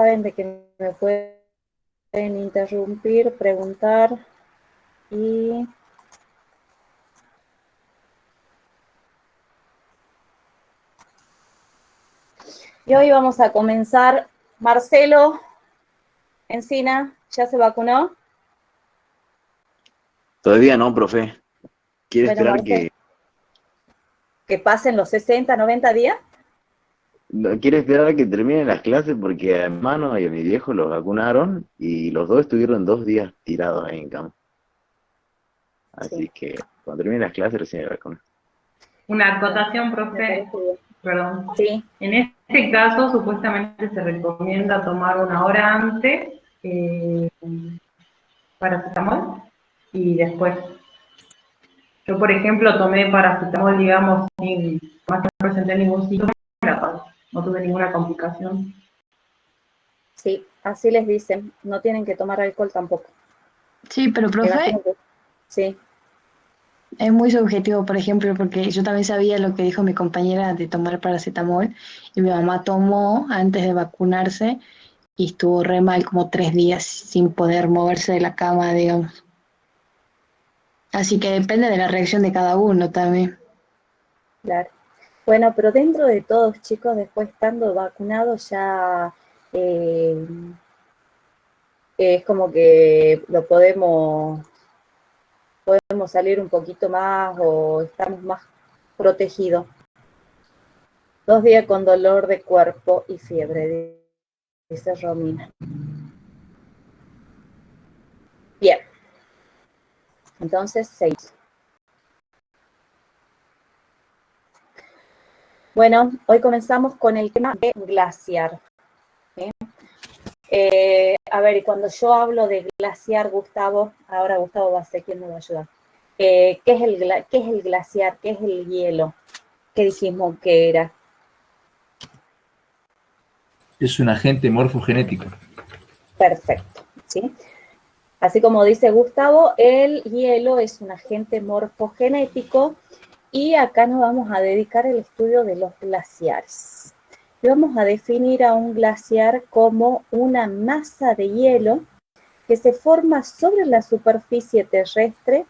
saben de que me pueden interrumpir, preguntar y hoy vamos a comenzar. Marcelo Encina, ¿ya se vacunó? Todavía no, profe. ¿Quiere Bueno, esperar Marcelo, que pasen los 60, 90 días. quiere esperar a que terminen las clases porque a mi hermano y a mi viejo los vacunaron y los dos estuvieron 2 días tirados ahí en cama? Sí, Así que cuando terminen las clases recién me vacunan. Una bueno, acotación, me profe, parece bien. perdón. Sí, En este caso, supuestamente se recomienda tomar 1 hora antes paracetamol y después. Yo, por ejemplo, tomé paracetamol, digamos, sin más que no presenté ningún síntoma, no tuve ninguna complicación. sí, así les dicen. No tienen que tomar alcohol tampoco. Sí, pero profe, Imagínate. Sí, es muy subjetivo, por ejemplo, porque yo también sabía lo que dijo mi compañera de tomar paracetamol y mi mamá tomó antes de vacunarse y estuvo re mal como 3 días sin poder moverse de la cama, digamos. Así que depende de la reacción de cada uno también. claro. Bueno, pero dentro de todos, chicos, después estando vacunados ya eh, es como que lo podemos salir un poquito más o estamos más protegidos. 2 días con dolor de cuerpo y fiebre, dice Romina. Bien, entonces 6. Bueno, hoy comenzamos con el tema de glaciar. ¿Sí? A ver, y cuando yo hablo de glaciar, Gustavo, ahora Gustavo va a ser quien me va a ayudar. ¿Qué es el glaciar? ¿Qué es el hielo? ¿Qué dijimos que era? Es un agente morfogenético. Perfecto, ¿sí? Así como dice Gustavo, el hielo es un agente morfogenético y acá nos vamos a dedicar al estudio de los glaciares. Y vamos a definir a un glaciar como una masa de hielo que se forma sobre la superficie terrestre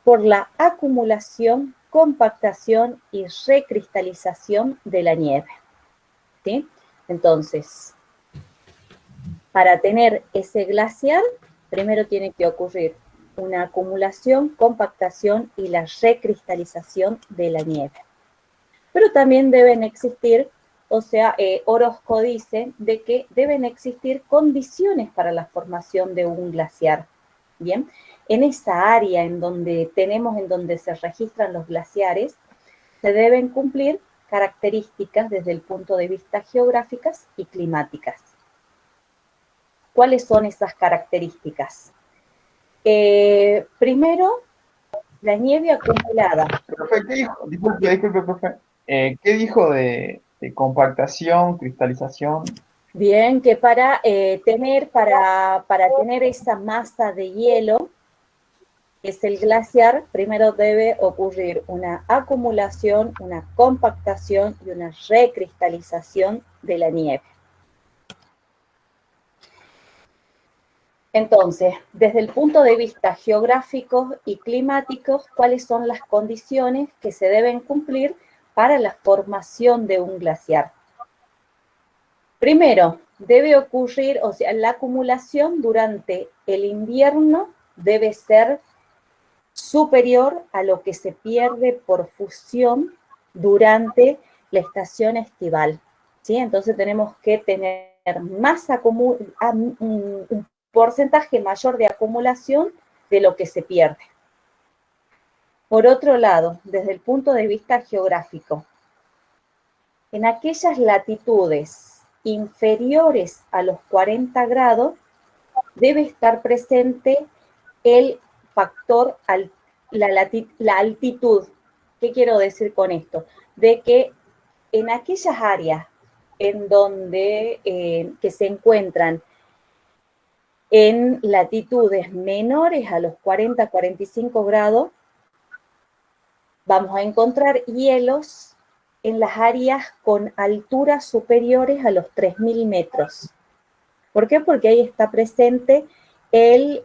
por la acumulación, compactación y recristalización de la nieve. ¿Sí? Entonces, para tener ese glaciar, primero tiene que ocurrir una acumulación, compactación y la recristalización de la nieve. Pero también deben existir, o sea, Orozco dice de que deben existir condiciones para la formación de un glaciar. Bien, en esa área en donde se registran los glaciares, se deben cumplir características desde el punto de vista geográficas y climáticas. ¿Cuáles son esas características? Primero, la nieve acumulada. Profe, ¿qué dijo? Disculpe, profe. ¿Qué dijo de compactación, cristalización? Bien, que para tener esa masa de hielo, que es el glaciar, primero debe ocurrir una acumulación, una compactación y una recristalización de la nieve. Entonces, desde el punto de vista geográfico y climático, ¿cuáles son las condiciones que se deben cumplir para la formación de un glaciar? Primero, debe ocurrir, o sea, la acumulación durante el invierno debe ser superior a lo que se pierde por fusión durante la estación estival. ¿Sí? Entonces tenemos que tener un porcentaje mayor de acumulación de lo que se pierde. Por otro lado, desde el punto de vista geográfico, en aquellas latitudes inferiores a los 40 grados, debe estar presente el factor, la altitud. ¿Qué quiero decir con esto? De que en aquellas áreas en donde que se encuentran en latitudes menores a los 40-45 grados, vamos a encontrar hielos en las áreas con alturas superiores a los 3.000 metros. ¿Por qué? Porque ahí está presente el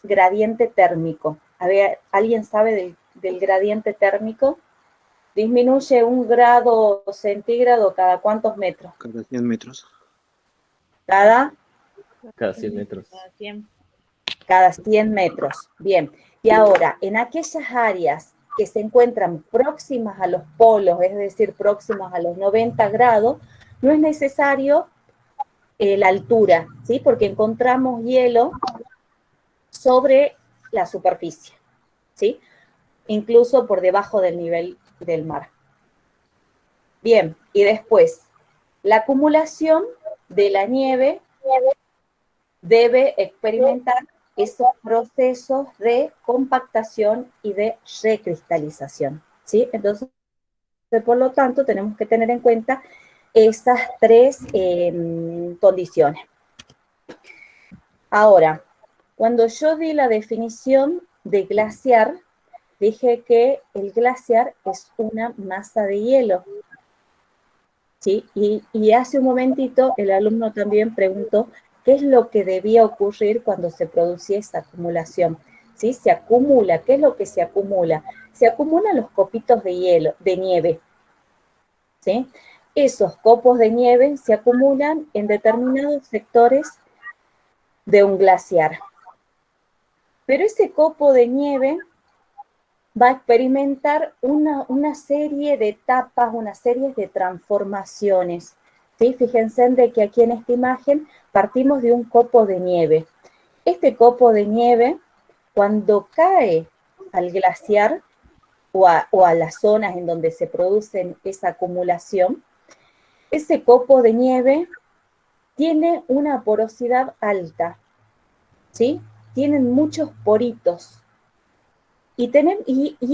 gradiente térmico. A ver, ¿alguien sabe del gradiente térmico? Disminuye 1 grado centígrado cada ¿cuántos metros? Cada 100 metros. Cada 100 metros. cada 100 metros. Bien, y ahora, en aquellas áreas que se encuentran próximas a los polos, es decir, próximas a los 90 grados, no es necesario la altura, ¿sí? Porque encontramos hielo sobre la superficie, ¿sí? Incluso por debajo del nivel del mar. Bien, y después, la acumulación de la nieve debe experimentar esos procesos de compactación y de recristalización, ¿sí? Entonces, por lo tanto, tenemos que tener en cuenta esas tres condiciones. Ahora, cuando yo di la definición de glaciar, dije que el glaciar es una masa de hielo, ¿sí? Y hace un momentito el alumno también preguntó qué es lo que debía ocurrir cuando se producía esa acumulación, ¿sí? Se acumula, ¿qué es lo que se acumula? Se acumulan los copitos de hielo, de nieve, ¿sí? Esos copos de nieve se acumulan en determinados sectores de un glaciar. Pero ese copo de nieve va a experimentar una serie de etapas, una serie de transformaciones, ¿sí? Fíjense en de que aquí en esta imagen partimos de un copo de nieve. Este copo de nieve, cuando cae al glaciar o a las zonas en donde se produce esa acumulación, ese copo de nieve tiene una porosidad alta, ¿sí? Tienen muchos poritos. Y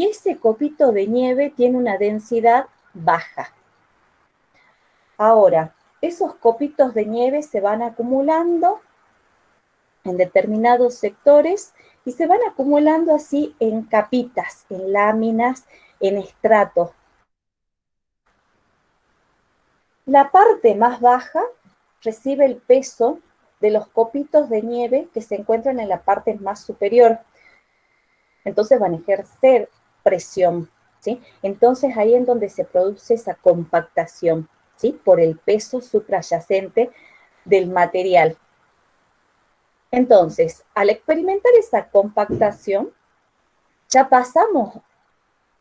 ese copito de nieve tiene una densidad baja. Ahora, esos copitos de nieve se van acumulando en determinados sectores y se van acumulando así en capitas, en láminas, en estratos. La parte más baja recibe el peso de los copitos de nieve que se encuentran en la parte más superior. Entonces van a ejercer presión, ¿sí? Entonces ahí es donde se produce esa compactación, ¿sí? Por el peso suprayacente del material. Entonces, al experimentar esa compactación, ya pasamos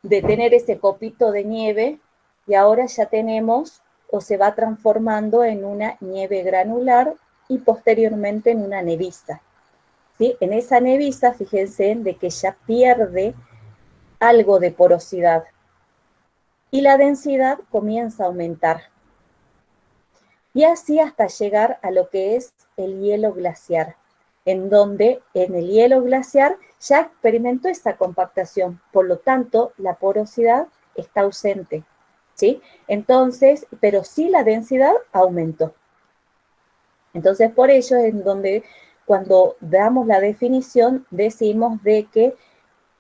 de tener ese copito de nieve y ahora ya tenemos o se va transformando en una nieve granular y posteriormente en una neviza. ¿Sí? En esa neviza, fíjense, de que ya pierde algo de porosidad y la densidad comienza a aumentar. Y así hasta llegar a lo que es el hielo glaciar, en donde en el hielo glaciar ya experimentó esa compactación, por lo tanto la porosidad está ausente, ¿sí? Entonces, pero sí la densidad aumentó. Entonces, por ello es en donde cuando damos la definición decimos de que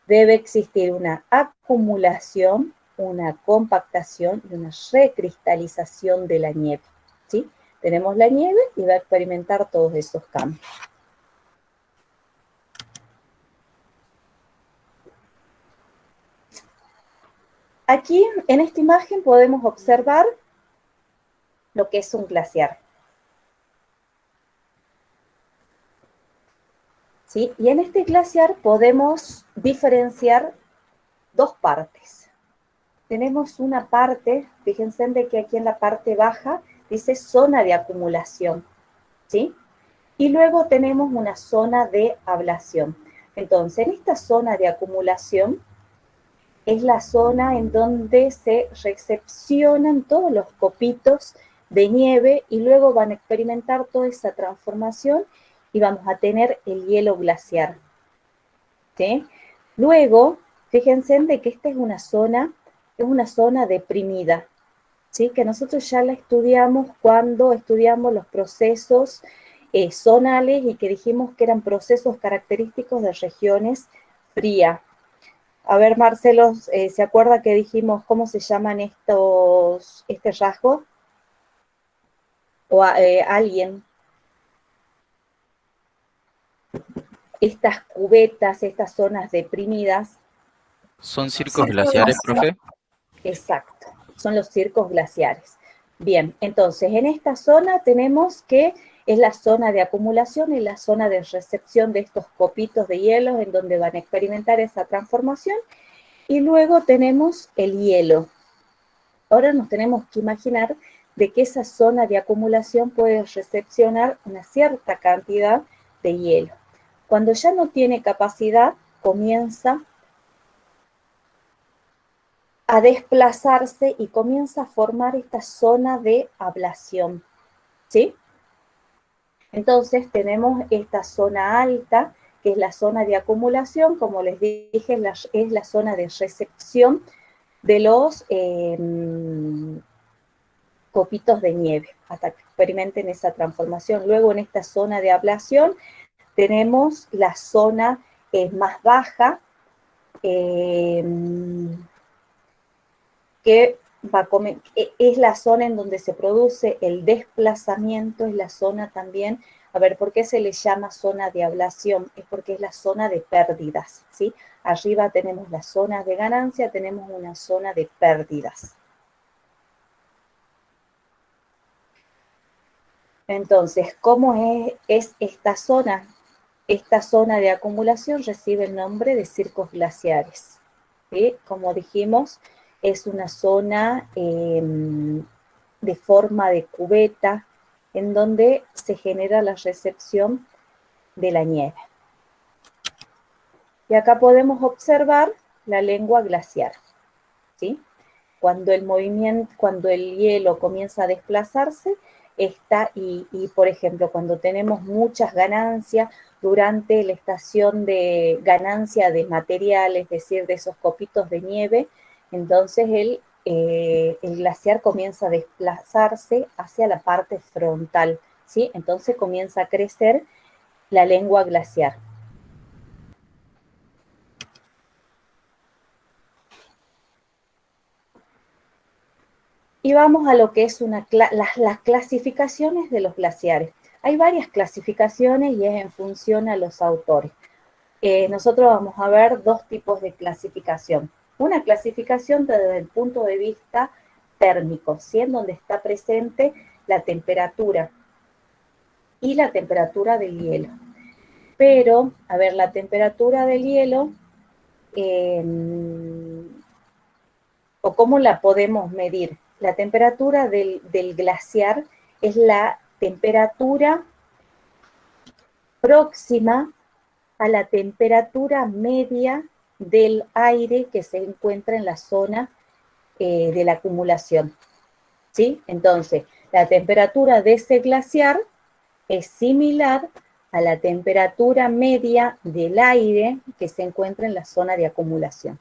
debe existir una acumulación, una compactación y una recristalización de la nieve, ¿sí? Tenemos la nieve y va a experimentar todos esos cambios. Aquí, en esta imagen, podemos observar lo que es un glaciar, ¿sí? Y en este glaciar podemos diferenciar dos partes. Tenemos una parte, fíjense de que aquí en la parte baja dice zona de acumulación, ¿sí? Y luego tenemos una zona de ablación. Entonces, en esta zona de acumulación es la zona en donde se recepcionan todos los copitos de nieve y luego van a experimentar toda esa transformación y vamos a tener el hielo glaciar, ¿sí? Luego, fíjense de que esta es una zona deprimida, ¿sí? Que nosotros ya la estudiamos cuando estudiamos los procesos zonales y que dijimos que eran procesos característicos de regiones frías. A ver, Marcelo, ¿se acuerda que dijimos cómo se llaman este rasgo? O alguien. Estas cubetas, estas zonas deprimidas. ¿Son circos glaciares, profe? Exacto, son los circos glaciares. Bien, entonces en esta zona tenemos que es la zona de acumulación y la zona de recepción de estos copitos de hielo en donde van a experimentar esa transformación. Y luego tenemos el hielo. Ahora nos tenemos que imaginar de que esa zona de acumulación puede recepcionar una cierta cantidad de hielo. Cuando ya no tiene capacidad, comienza a desplazarse y comienza a formar esta zona de ablación, ¿sí? Entonces tenemos esta zona alta, que es la zona de acumulación, como les dije, es la zona de recepción de los copitos de nieve, hasta que experimenten esa transformación. Luego en esta zona de ablación tenemos la zona más baja, que es la zona en donde se produce el desplazamiento, es la zona también, a ver, ¿por qué se le llama zona de ablación? Es porque es la zona de pérdidas, ¿sí? Arriba tenemos la zona de ganancia, tenemos una zona de pérdidas. Entonces, ¿cómo es esta zona? Esta zona de acumulación recibe el nombre de circos glaciares, ¿sí? Como dijimos, es una zona de forma de cubeta en donde se genera la recepción de la nieve. Y acá podemos observar la lengua glaciar, ¿sí? Cuando el hielo comienza a desplazarse, por ejemplo, cuando tenemos muchas ganancias durante la estación de ganancia de material, es decir, de esos copitos de nieve, entonces el glaciar comienza a desplazarse hacia la parte frontal, ¿sí? Entonces comienza a crecer la lengua glaciar. Y vamos a lo que es las clasificaciones de los glaciares. Hay varias clasificaciones y es en función a los autores. Nosotros vamos a ver dos tipos de clasificación. Una clasificación desde el punto de vista térmico, ¿sí? En donde está presente la temperatura y la temperatura del hielo. Pero, a ver, la temperatura del hielo, o cómo la podemos medir. La temperatura del glaciar es la temperatura próxima a la temperatura media del aire que se encuentra en la zona de la acumulación, ¿sí? Entonces, la temperatura de ese glaciar es similar a la temperatura media del aire que se encuentra en la zona de acumulación.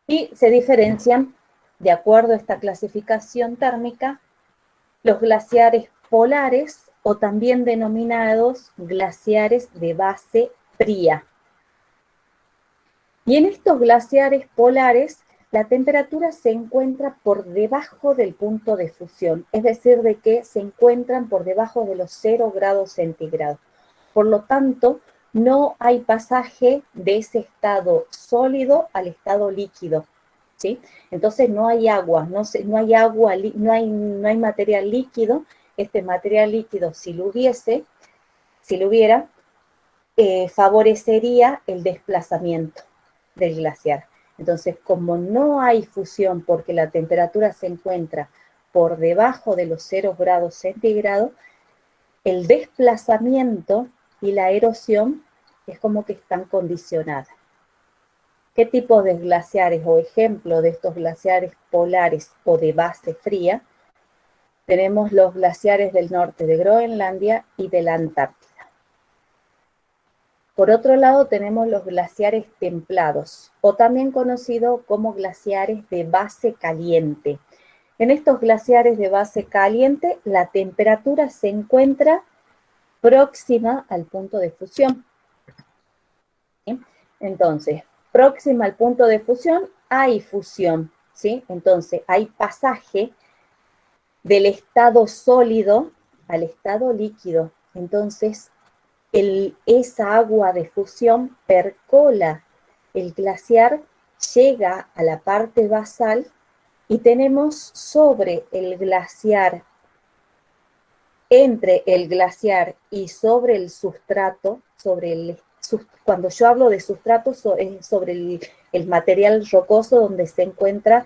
Y se diferencian, de acuerdo a esta clasificación térmica, los glaciares polares o también denominados glaciares de base fría. Y en estos glaciares polares, la temperatura se encuentra por debajo del punto de fusión, es decir, de que se encuentran por debajo de los 0 grados centígrados. Por lo tanto, no hay pasaje de ese estado sólido al estado líquido, ¿sí? Entonces no hay agua, no hay material líquido. Este material líquido, si lo hubiera, favorecería el desplazamiento del glaciar. Entonces, como no hay fusión porque la temperatura se encuentra por debajo de los 0 grados centígrados, el desplazamiento y la erosión es como que están condicionadas. ¿Qué tipo de glaciares o ejemplo de estos glaciares polares o de base fría? Tenemos los glaciares del norte de Groenlandia y de la Antártida. Por otro lado, tenemos los glaciares templados, o también conocidos como glaciares de base caliente. En estos glaciares de base caliente, la temperatura se encuentra próxima al punto de fusión. ¿sí? Entonces, próxima al punto de fusión, hay fusión, ¿sí? Entonces, hay pasaje del estado sólido al estado líquido. Entonces, esa agua de fusión percola el glaciar, llega a la parte basal y tenemos sobre el glaciar, entre el glaciar y sobre el sustrato, cuando yo hablo de sustrato, es sobre el material rocoso donde se encuentra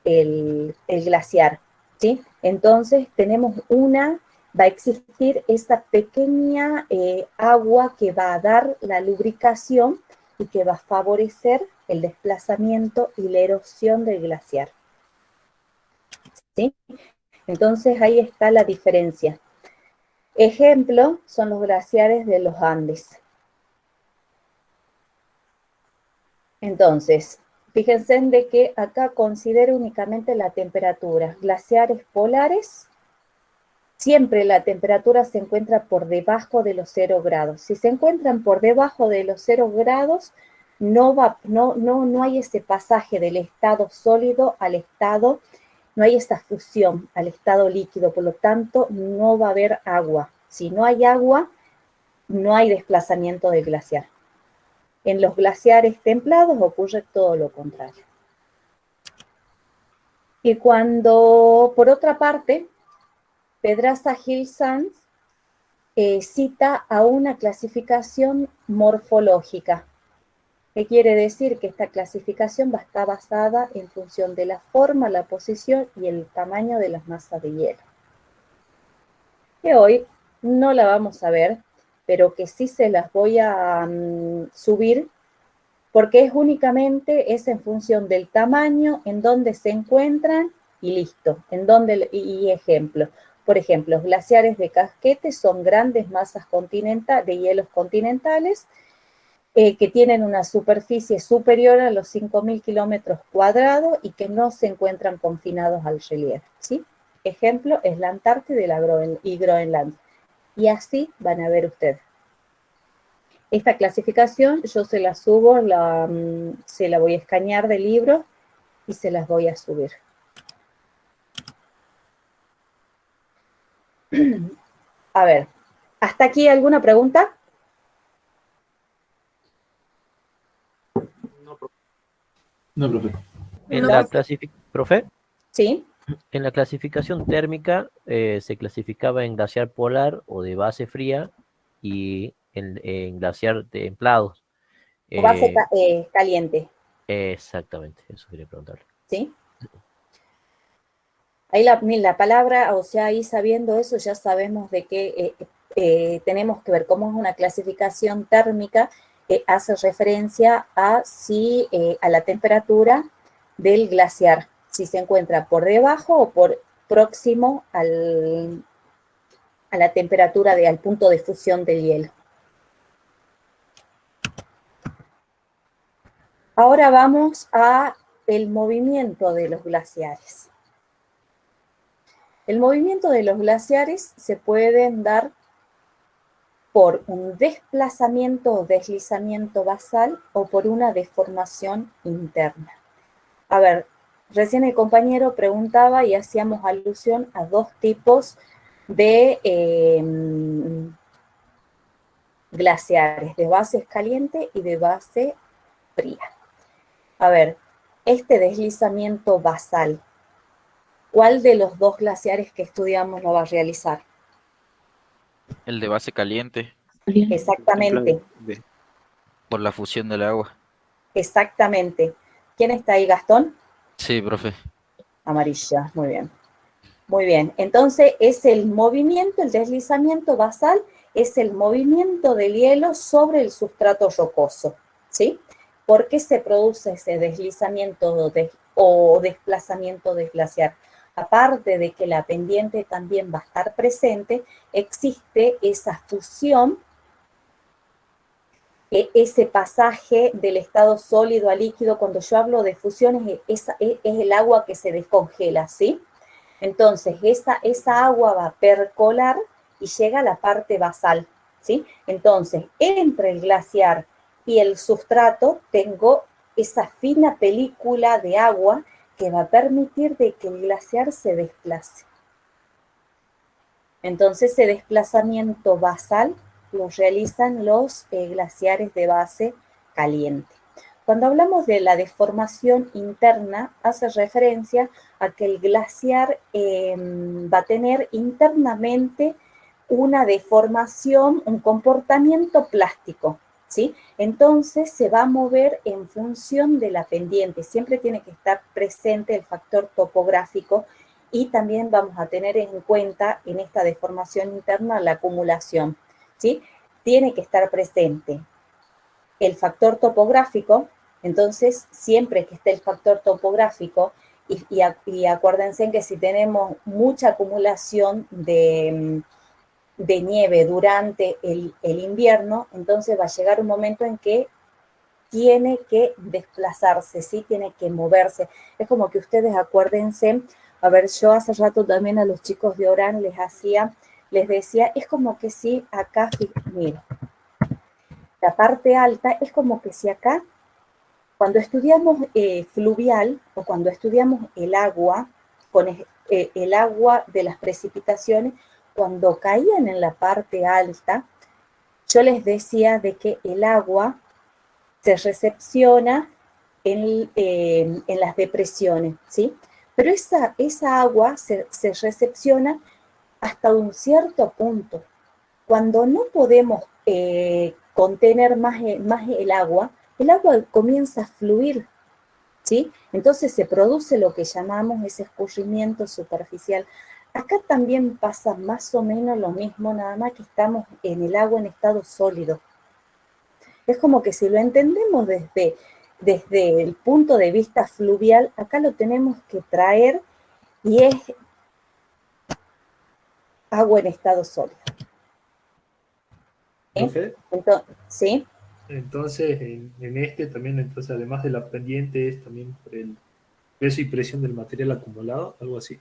el glaciar, ¿sí? Entonces tenemos va a existir esa pequeña agua que va a dar la lubricación y que va a favorecer el desplazamiento y la erosión del glaciar, ¿sí? Entonces ahí está la diferencia. Ejemplo son los glaciares de los Andes. Entonces, fíjense en de que acá considero únicamente la temperatura. Glaciares polares, siempre la temperatura se encuentra por debajo de los 0 grados. Si se encuentran por debajo de los 0 grados, no hay ese pasaje del estado sólido al estado, no hay esa fusión al estado líquido, por lo tanto, no va a haber agua. Si no hay agua, no hay desplazamiento del glaciar. En los glaciares templados ocurre todo lo contrario. Y cuando, por otra parte, Pedraza Gil Sanz cita a una clasificación morfológica. ¿Qué quiere decir? Que esta clasificación va a estar basada en función de la forma, la posición y el tamaño de las masas de hielo. Que hoy no la vamos a ver, pero que sí se las voy a subir, porque es en función del tamaño, en donde se encuentran y listo, y ejemplo. Por ejemplo, los glaciares de casquete son grandes masas de hielos continentales que tienen una superficie superior a los 5.000 kilómetros cuadrados y que no se encuentran confinados al relieve, ¿sí? Ejemplo es la Antártida y Groenlandia. Y así van a ver ustedes. Esta clasificación yo se la subo, se la voy a escanear del libro y se las voy a subir. A ver, ¿hasta aquí alguna pregunta? No, profe. En la profe, Sí. en la clasificación térmica se clasificaba en glaciar polar o de base fría y en glaciar templado. O base caliente. Exactamente, eso quería preguntarle. ¿Sí? Ahí la palabra, o sea, ahí sabiendo eso ya sabemos de que tenemos que ver cómo es una clasificación térmica, hace referencia a la temperatura del glaciar, si se encuentra por debajo o por próximo a la temperatura al punto de fusión del hielo. Ahora vamos a el movimiento de los glaciares. El movimiento de los glaciares se pueden dar por un desplazamiento o deslizamiento basal o por una deformación interna. A ver, recién el compañero preguntaba y hacíamos alusión a dos tipos de glaciares, de base caliente y de base fría. A ver, este deslizamiento basal, ¿cuál de los dos glaciares que estudiamos lo va a realizar? El de base caliente, Exactamente, por la fusión del agua. exactamente. ¿Quién está ahí, Gastón? Sí, profe. Amarilla, muy bien. Muy bien, entonces es el movimiento, el deslizamiento basal, es el movimiento del hielo sobre el sustrato rocoso, ¿sí? ¿Por qué se produce ese deslizamiento o desplazamiento del glaciar? Aparte de que la pendiente también va a estar presente, existe esa fusión, ese pasaje del estado sólido a líquido. Cuando yo hablo de fusión es el agua que se descongela, ¿sí? Entonces, esa agua va a percolar y llega a la parte basal, ¿sí? Entonces, entre el glaciar y el sustrato tengo esa fina película de agua que va a permitir de que el glaciar se desplace. Entonces, ese desplazamiento basal lo realizan los glaciares de base caliente. Cuando hablamos de la deformación interna, hace referencia a que el glaciar va a tener internamente una deformación, un comportamiento plástico, ¿sí? Entonces se va a mover en función de la pendiente. Siempre tiene que estar presente el factor topográfico y también vamos a tener en cuenta en esta deformación interna la acumulación, ¿sí? Tiene que estar presente el factor topográfico. Entonces, siempre que esté el factor topográfico, y acuérdense que si tenemos mucha acumulación de nieve durante el invierno, entonces va a llegar un momento en que tiene que desplazarse, ¿sí? Tiene que moverse. Es como que ustedes acuérdense, a ver, yo hace rato también a los chicos de Orán les decía, es como que si acá, miren, la parte alta es como que si acá, cuando estudiamos fluvial o cuando estudiamos el agua, con el agua de las precipitaciones, cuando caían en la parte alta, yo les decía de que el agua se recepciona en las depresiones, ¿sí? Pero esa agua se recepciona hasta un cierto punto. Cuando no podemos contener más el agua comienza a fluir, ¿sí? Entonces se produce lo que llamamos ese escurrimiento superficial. Acá también pasa más o menos lo mismo, nada más que estamos en el agua en estado sólido. Es como que si lo entendemos desde el punto de vista fluvial, acá lo tenemos que traer y es agua en estado sólido. ¿Profe? Entonces, ¿sí? Entonces, en este también, entonces, además de la pendiente, es también por el peso y presión del material acumulado, algo así.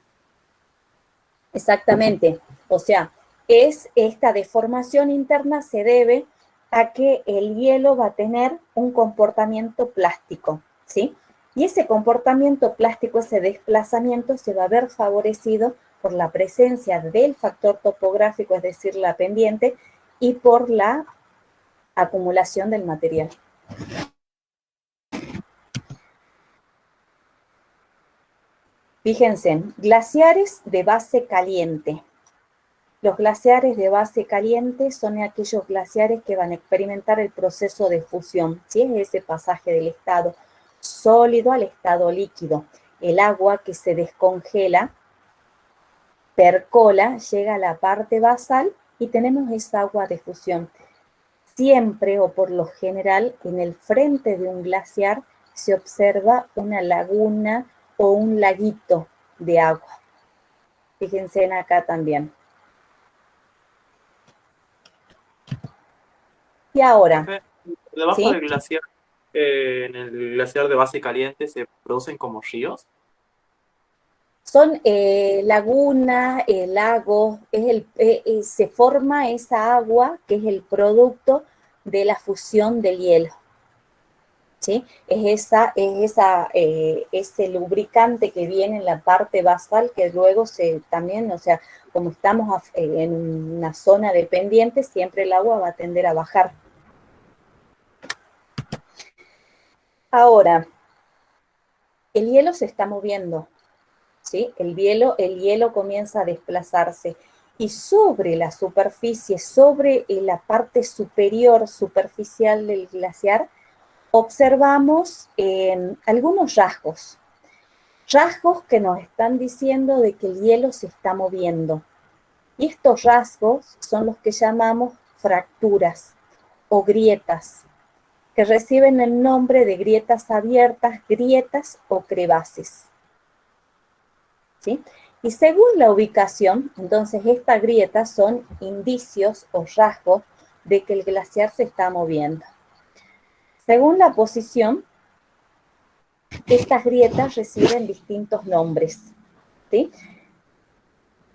Exactamente. O sea, esta deformación interna se debe a que el hielo va a tener un comportamiento plástico, ¿sí? Y ese comportamiento plástico, ese desplazamiento, se va a ver favorecido por la presencia del factor topográfico, es decir, la pendiente, y por la acumulación del material. Fíjense, glaciares de base caliente. Los glaciares de base caliente son aquellos glaciares que van a experimentar el proceso de fusión, ¿sí? Es ese pasaje del estado sólido al estado líquido. El agua que se descongela, percola, llega a la parte basal y tenemos esa agua de fusión. Siempre o por lo general en el frente de un glaciar se observa una laguna o un laguito de agua. Fíjense en acá también. Y ahora, Debajo ¿sí? del glaciar, en el glaciar de base caliente, se producen como ríos. Son lagunas, lagos, se forma esa agua que es el producto de la fusión del hielo, ¿sí? Ese lubricante que viene en la parte basal que luego también, o sea, como estamos en una zona de pendiente, siempre el agua va a tender a bajar. Ahora, el hielo se está moviendo, ¿sí? El hielo comienza a desplazarse y sobre la superficie, sobre la parte superior, superficial del glaciar, observamos algunos rasgos que nos están diciendo de que el hielo se está moviendo. Y estos rasgos son los que llamamos fracturas o grietas, que reciben el nombre de grietas abiertas, grietas o crevaces, ¿sí? Y según la ubicación, entonces estas grietas son indicios o rasgos de que el glaciar se está moviendo. Según la posición, estas grietas reciben distintos nombres, ¿sí?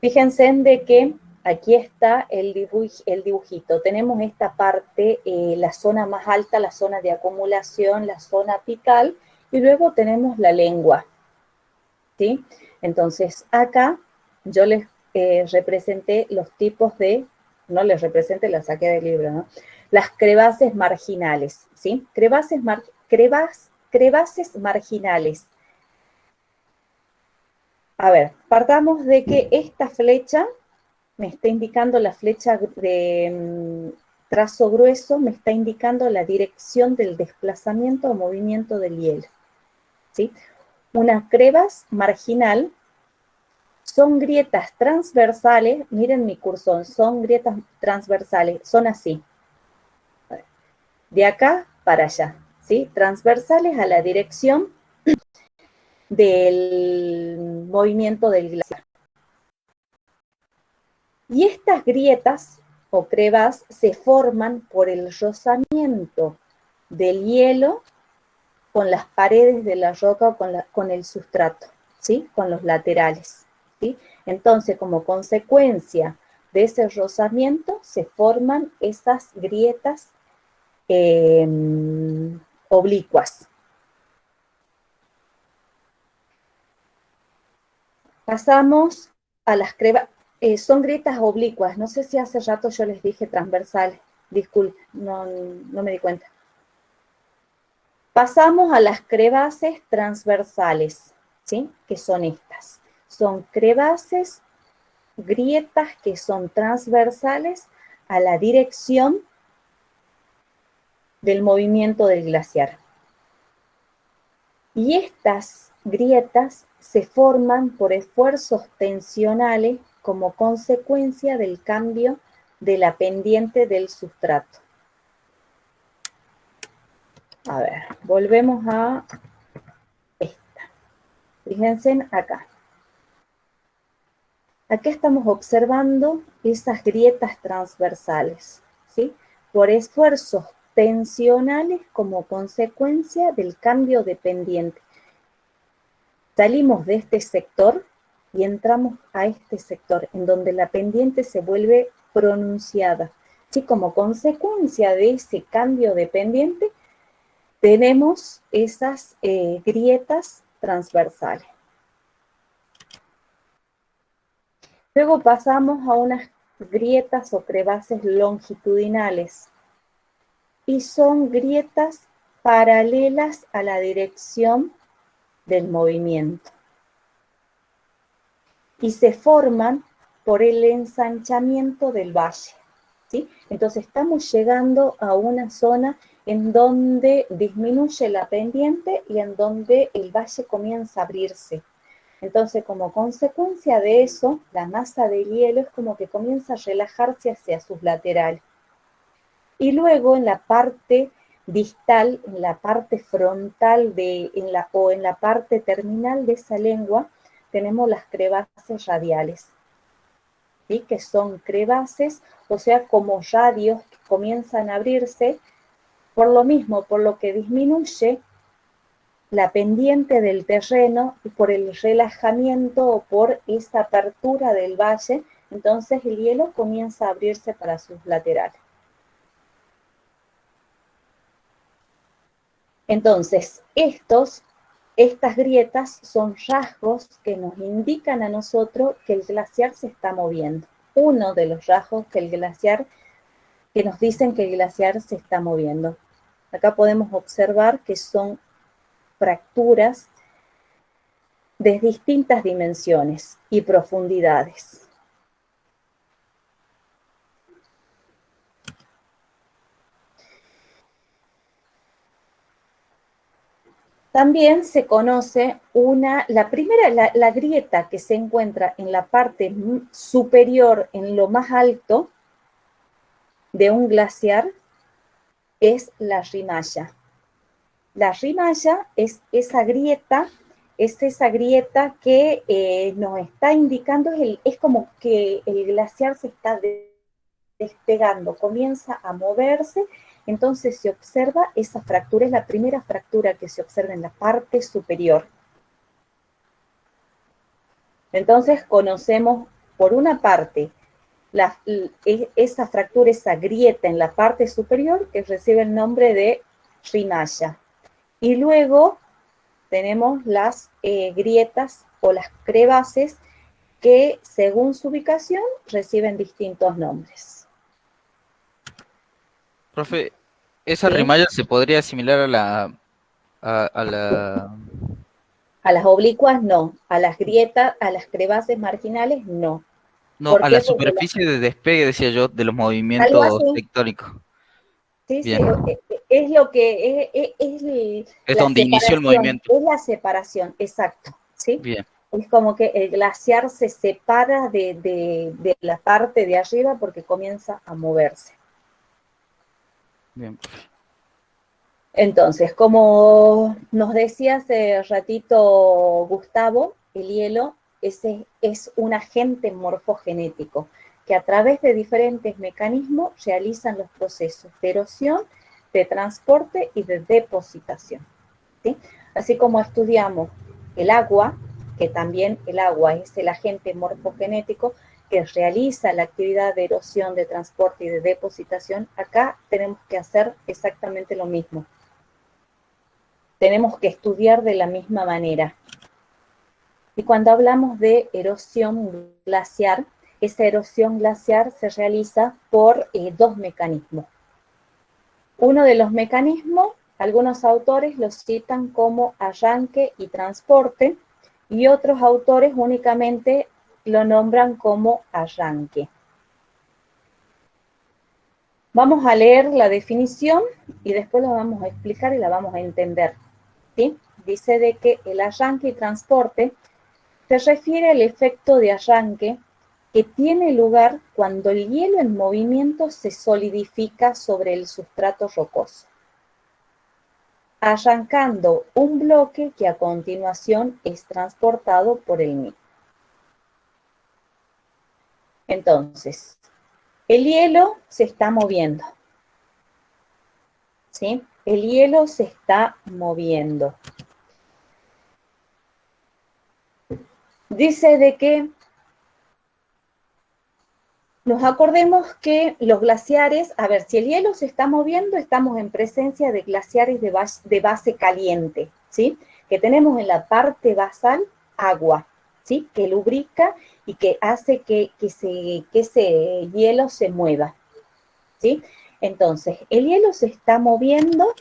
Fíjense en de que aquí está el dibujito. Tenemos esta parte, la zona más alta, la zona de acumulación, la zona apical, y luego tenemos la lengua, ¿sí? Entonces, acá yo les representé los tipos de, no les representé, la saqué del libro, ¿no? Las crebases marginales, ¿sí? Crebases marginales. A ver, partamos de que esta flecha me está indicando, la flecha de trazo grueso, me está indicando la dirección del desplazamiento o movimiento del hielo, ¿sí? Una crevasse marginal son grietas transversales, miren mi cursor, son grietas transversales, son así, de acá para allá, ¿sí? Transversales a la dirección del movimiento del glaciar. Y estas grietas o crevas se forman por el rozamiento del hielo con las paredes de la roca o con el sustrato, ¿sí? Con los laterales, ¿sí? Entonces, como consecuencia de ese rozamiento, se forman esas grietas oblicuas. Pasamos a las crevas, son grietas oblicuas, no sé si hace rato yo les dije transversales, disculpe, no me di cuenta. Pasamos a las crevases transversales, ¿sí? Que son estas. Son crevases, grietas que son transversales a la dirección del movimiento del glaciar. Y estas grietas se forman por esfuerzos tensionales como consecuencia del cambio de la pendiente del sustrato. A ver, volvemos a esta. Fíjense acá. Acá estamos observando esas grietas transversales, ¿sí? Por esfuerzos tensionales como consecuencia del cambio de pendiente. Salimos de este sector y entramos a este sector, en donde la pendiente se vuelve pronunciada. ¿Sí? Como consecuencia de ese cambio de pendiente, tenemos esas grietas transversales. Luego pasamos a unas grietas o crevases longitudinales, y son grietas paralelas a la dirección del movimiento. Y se forman por el ensanchamiento del valle, ¿sí? Entonces estamos llegando a una zona en donde disminuye la pendiente y en donde el valle comienza a abrirse. Entonces, como consecuencia de eso, la masa del hielo es como que comienza a relajarse hacia sus laterales. Y luego en la parte distal, en la parte frontal o en la parte terminal de esa lengua, tenemos las crevases radiales, ¿sí? Que son crevases, o sea, como radios que comienzan a abrirse, por lo mismo, por lo que disminuye la pendiente del terreno y por el relajamiento o por esa apertura del valle, entonces el hielo comienza a abrirse para sus laterales. Entonces, estas grietas son rasgos que nos indican a nosotros que el glaciar se está moviendo. Uno de los rasgos que nos dicen que el glaciar se está moviendo. Acá podemos observar que son fracturas de distintas dimensiones y profundidades. También se conoce la grieta que se encuentra en la parte superior, en lo más alto de un glaciar, es la rimalla. La rimalla es esa grieta que nos está indicando, es como que el glaciar se está despegando, comienza a moverse. Entonces se observa esa fractura, es la primera fractura que se observa en la parte superior. Entonces conocemos, por una parte, esa fractura, esa grieta en la parte superior que recibe el nombre de rimaya. Y luego tenemos las grietas o las crevases que según su ubicación reciben distintos nombres. Profe, ¿esa ¿Sí? rimalla se podría asimilar a la... A las oblicuas no, a las grietas, a las crevases marginales no. No, ¿Por a qué? la Porque superficie de despegue, decía yo, de los algo movimientos así, tectónicos. sí, Bien, es lo que es la donde inició el separación, movimiento. es la separación, exacto, ¿sí? Bien, Es como que el glaciar se separa de la parte de arriba porque comienza a moverse. bien. Entonces, como nos decía hace ratito Gustavo, el hielo es un agente morfogenético que a través de diferentes mecanismos realizan los procesos de erosión, de transporte y de depositación, ¿sí? Así como estudiamos el agua, que también el agua es el agente morfogenético que realiza la actividad de erosión, de transporte y de depositación, acá tenemos que hacer exactamente lo mismo. Tenemos que estudiar de la misma manera. Y cuando hablamos de erosión glaciar, esa erosión glaciar se realiza por dos mecanismos. Uno de los mecanismos, algunos autores los citan como arranque y transporte, y otros autores únicamente lo nombran como arranque. Vamos a leer la definición y después la vamos a explicar y la vamos a entender, ¿sí? Dice de que el arranque y transporte se refiere al efecto de arranque que tiene lugar cuando el hielo en movimiento se solidifica sobre el sustrato rocoso, arrancando un bloque que a continuación es transportado por el mismo. Entonces, el hielo se está moviendo, ¿sí? El hielo se está moviendo. Dice de que nos acordemos que los glaciares, a ver, si el hielo se está moviendo, estamos en presencia de glaciares de base caliente, ¿sí? Que tenemos en la parte basal agua, ¿sí? Que lubrica y que hace que ese hielo se mueva, ¿sí? Entonces, el hielo se está moviendo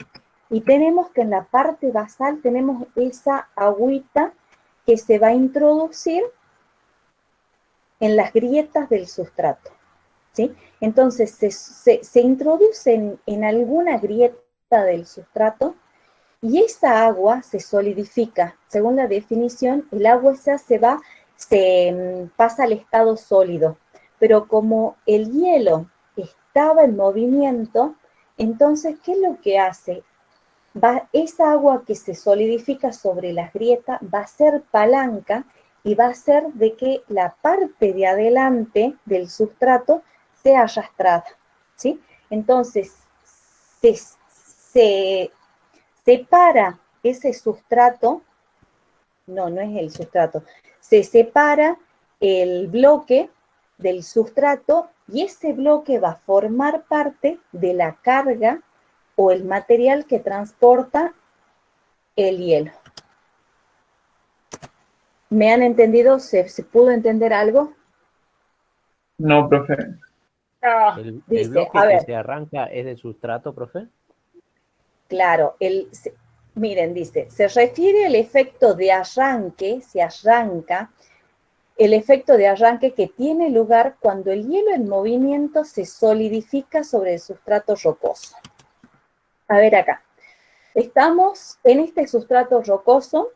y tenemos que en la parte basal tenemos esa agüita que se va a introducir en las grietas del sustrato, ¿sí? Entonces se introduce en alguna grieta del sustrato y esa agua se solidifica. Según la definición, el agua esa pasa al estado sólido, pero como el hielo estaba en movimiento, entonces, ¿qué es lo que hace? Esa agua que se solidifica sobre las grietas va a ser palanca y va a hacer de que la parte de adelante del sustrato sea arrastrada, ¿sí? Entonces, se separa ese sustrato, no es el sustrato, se separa el bloque del sustrato y ese bloque va a formar parte de la carga o el material que transporta el hielo. ¿Me han entendido? ¿Se pudo entender algo? No, profe. El Dice, bloque a que ver, se arranca es de sustrato, profe. claro, miren, dice, se refiere al efecto de arranque, se arranca, el efecto de arranque que tiene lugar cuando el hielo en movimiento se solidifica sobre el sustrato rocoso. A ver acá, estamos en este sustrato rocoso,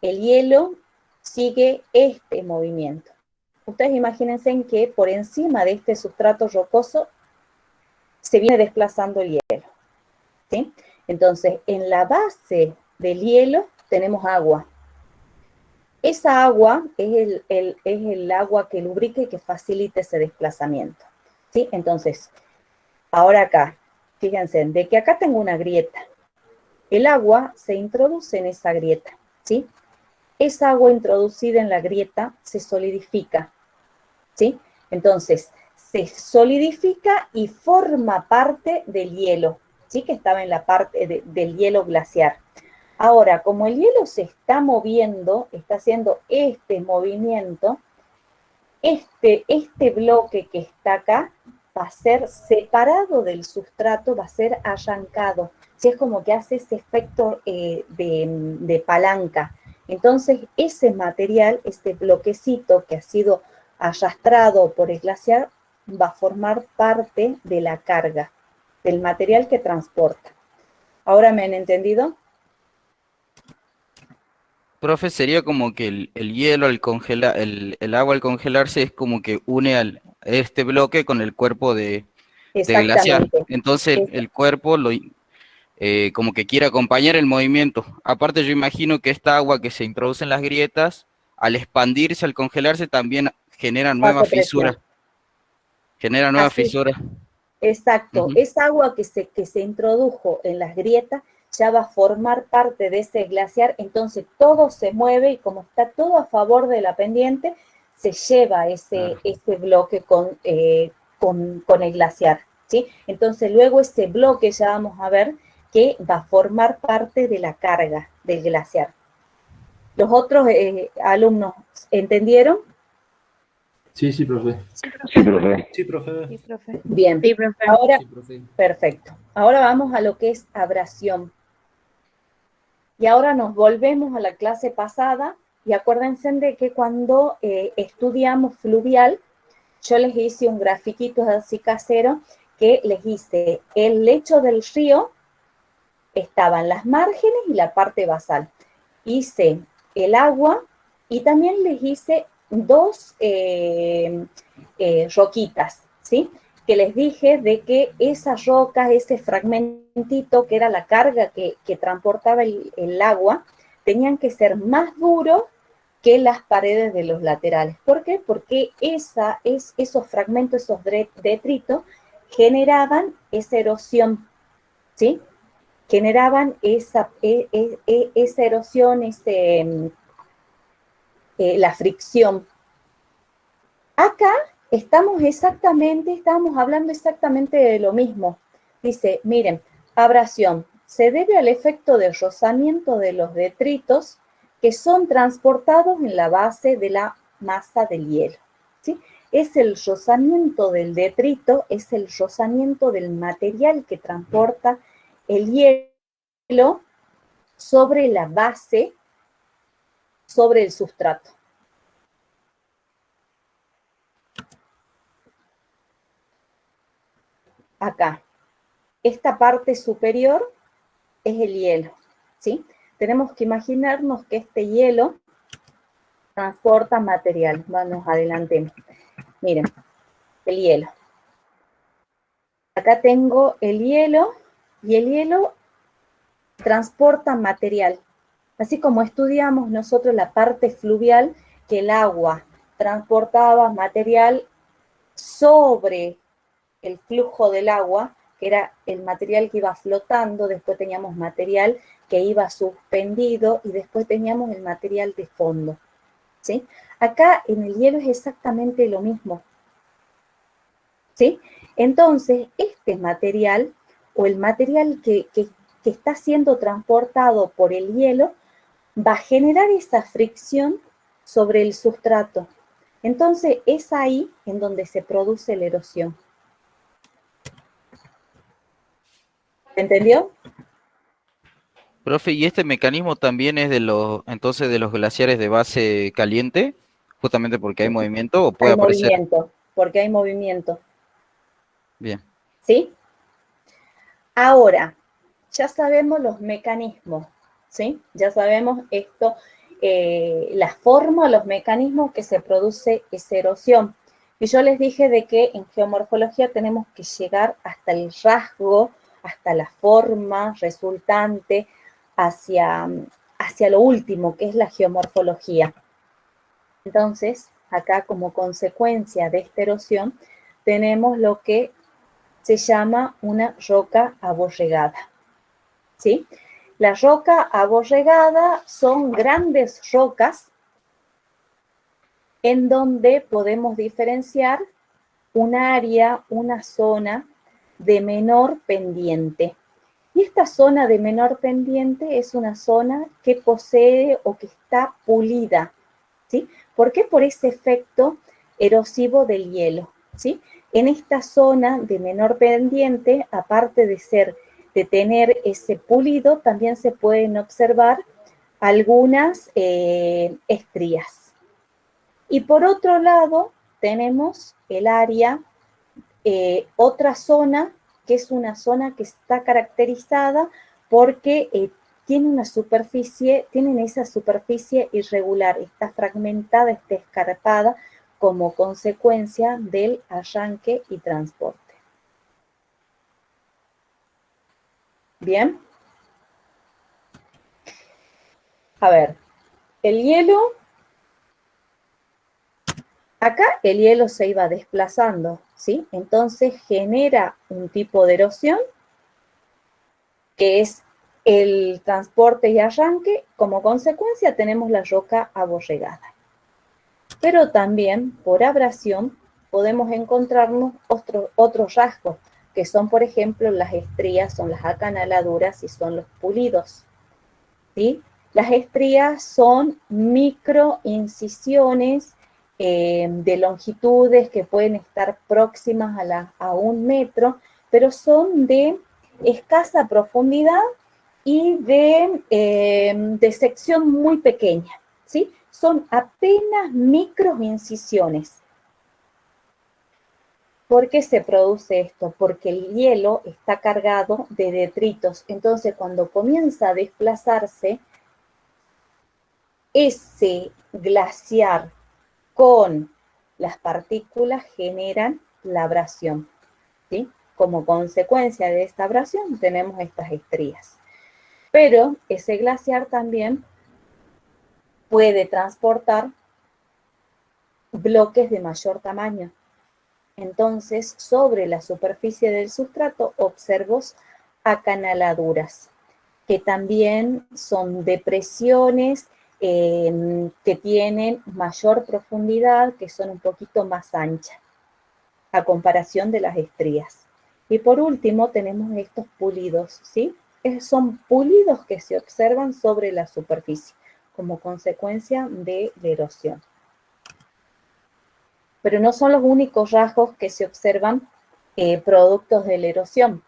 el hielo sigue este movimiento. Ustedes imagínense que por encima de este sustrato rocoso se viene desplazando el hielo, ¿sí? Entonces, en la base del hielo tenemos agua. Esa agua es el agua que lubrica y que facilita ese desplazamiento, ¿sí? Entonces, ahora acá, fíjense, de que acá tengo una grieta. El agua se introduce en esa grieta, ¿sí? Esa agua introducida en la grieta se solidifica, ¿sí? Entonces, se solidifica y forma parte del hielo, ¿sí? Que estaba en la parte del hielo glaciar. Ahora, como el hielo se está moviendo, está haciendo este movimiento, este bloque que está acá va a ser separado del sustrato, va a ser arrancado. ¿Sí? Es como que hace ese efecto de palanca. Entonces, ese material, este bloquecito que ha sido arrastrado por el glaciar, va a formar parte de la carga, del material que transporta. ¿Ahora me han entendido? Profe, sería como que el hielo al congelar, el agua al congelarse es como que une este bloque con el cuerpo del glaciar. Exactamente. Entonces el cuerpo como que quiere acompañar el movimiento. Aparte yo imagino que esta agua que se introduce en las grietas, al expandirse, al congelarse, también genera Hace nuevas presión. fisuras. Genera nuevas Así, fisuras. exacto. Ujú. Esa agua que se introdujo en las grietas ya va a formar parte de ese glaciar, entonces todo se mueve y como está todo a favor de la pendiente, se lleva ese bloque con el glaciar, ¿sí? Entonces luego ese bloque ya vamos a ver que va a formar parte de la carga del glaciar. ¿Los otros alumnos entendieron? Sí, sí, profe. Sí, profe. Sí, profe. Sí, profe. Bien. Sí, profe. Ahora, Sí, profe. perfecto. Ahora vamos a lo que es abrasión. Y ahora nos volvemos a la clase pasada y acuérdense de que cuando estudiamos fluvial, yo les hice un grafiquito así casero que les hice el lecho del río, estaban las márgenes y la parte basal. Hice el agua y también les hice dos roquitas, ¿sí? Que les dije de que esas rocas, ese fragmentito que era la carga que transportaba el agua, tenían que ser más duros que las paredes de los laterales. ¿Por qué? Porque esos fragmentos, esos detritos, generaban esa erosión, ¿sí? Generaban esa erosión, la fricción. Acá estamos hablando exactamente de lo mismo. Dice, miren, abrasión se debe al efecto de rozamiento de los detritos que son transportados en la base de la masa del hielo, ¿sí? Es el rozamiento del detrito, es el rozamiento del material que transporta el hielo sobre la base, sobre el sustrato. Acá, esta parte superior es el hielo, ¿sí? Tenemos que imaginarnos que este hielo transporta material. Vamos, adelantemos. Miren, el hielo. Acá tengo el hielo y el hielo transporta material. Así como estudiamos nosotros la parte fluvial, que el agua transportaba material sobre el flujo del agua, que era el material que iba flotando, después teníamos material que iba suspendido y después teníamos el material de fondo, ¿sí? Acá en el hielo es exactamente lo mismo, ¿sí? Entonces, este material o el material que está siendo transportado por el hielo va a generar esa fricción sobre el sustrato. Entonces, es ahí en donde se produce la erosión. ¿Entendió? Profe, ¿y este mecanismo también es entonces de los glaciares de base caliente? Justamente porque hay movimiento o puede Hay aparecer. movimiento, porque hay movimiento, Bien. ¿sí? Ahora, ya sabemos los mecanismos, ¿sí? Ya sabemos esto, la forma, los mecanismos que se produce esa erosión. Y yo les dije de que en geomorfología tenemos que llegar hasta el rasgo, hasta la forma resultante, hacia lo último, que es la geomorfología. Entonces, acá como consecuencia de esta erosión, tenemos lo que se llama una roca aborregada, ¿sí? La roca aborregada son grandes rocas en donde podemos diferenciar un área, una zona de menor pendiente. Y esta zona de menor pendiente es una zona que posee o que está pulida, ¿sí? ¿Por qué? Por ese efecto erosivo del hielo, ¿sí? En esta zona de menor pendiente, aparte de tener ese pulido, también se pueden observar algunas estrías. Y por otro lado, tenemos el área, otra zona, que es una zona que está caracterizada porque tienen esa superficie irregular, está fragmentada, está escarpada como consecuencia del arranque y transporte. Bien. A ver, el hielo, acá el hielo se iba desplazando, ¿sí? Entonces genera un tipo de erosión que es el transporte y arranque. Como consecuencia tenemos la roca aborregada. Pero también por abrasión podemos encontrarnos otros rasgos, que son, por ejemplo, las estrías, son las acanaladuras y son los pulidos, ¿sí? Las estrías son microincisiones de longitudes que pueden estar próximas a 1 metro, pero son de escasa profundidad y de sección muy pequeña, ¿sí? Son apenas microincisiones. ¿Por qué se produce esto? Porque el hielo está cargado de detritos. Entonces, cuando comienza a desplazarse, ese glaciar con las partículas generan la abrasión, ¿sí? Como consecuencia de esta abrasión tenemos estas estrías. Pero ese glaciar también puede transportar bloques de mayor tamaño. Entonces, sobre la superficie del sustrato observo acanaladuras, que también son depresiones que tienen mayor profundidad, que son un poquito más anchas, a comparación de las estrías. Y por último tenemos estos pulidos, ¿sí? Son pulidos que se observan sobre la superficie, como consecuencia de la erosión. Pero no son los únicos rasgos que se observan productos de la erosión.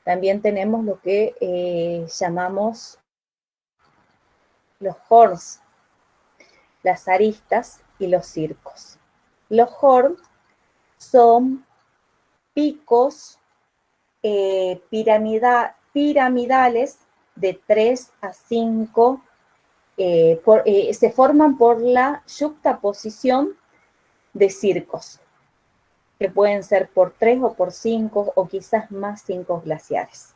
También tenemos lo que llamamos los horns, las aristas y los circos. Los horns son picos piramidales de 3 a 5, se forman por la yuxtaposición de circos, que pueden ser por 3 o por 5 o quizás más 5 glaciares.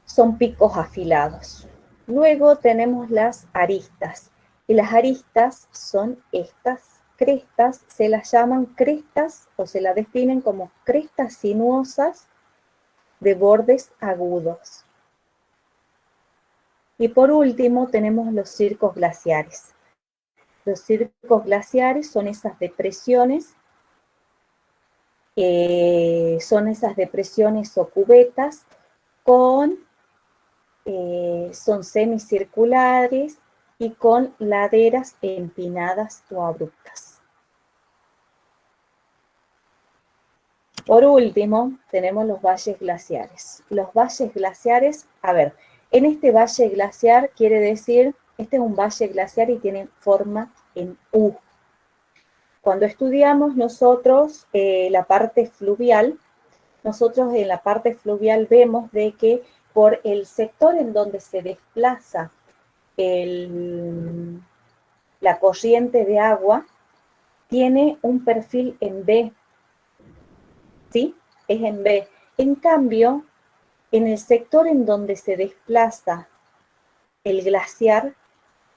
Son picos afilados. Luego tenemos las aristas, y las aristas son estas crestas, se las llaman crestas o se las definen como crestas sinuosas de bordes agudos. Y por último tenemos los circos glaciares. Los circos glaciares son esas depresiones o cubetas son semicirculares y con laderas empinadas o abruptas. Por último, tenemos los valles glaciares. Los valles glaciares, a ver, en este valle glaciar quiere decir, este es un valle glaciar y tiene forma en U. Cuando estudiamos nosotros la parte fluvial, nosotros en la parte fluvial vemos de que por el sector en donde se desplaza la corriente de agua, tiene un perfil en B, ¿sí? Es en B. En cambio, en el sector en donde se desplaza el glaciar,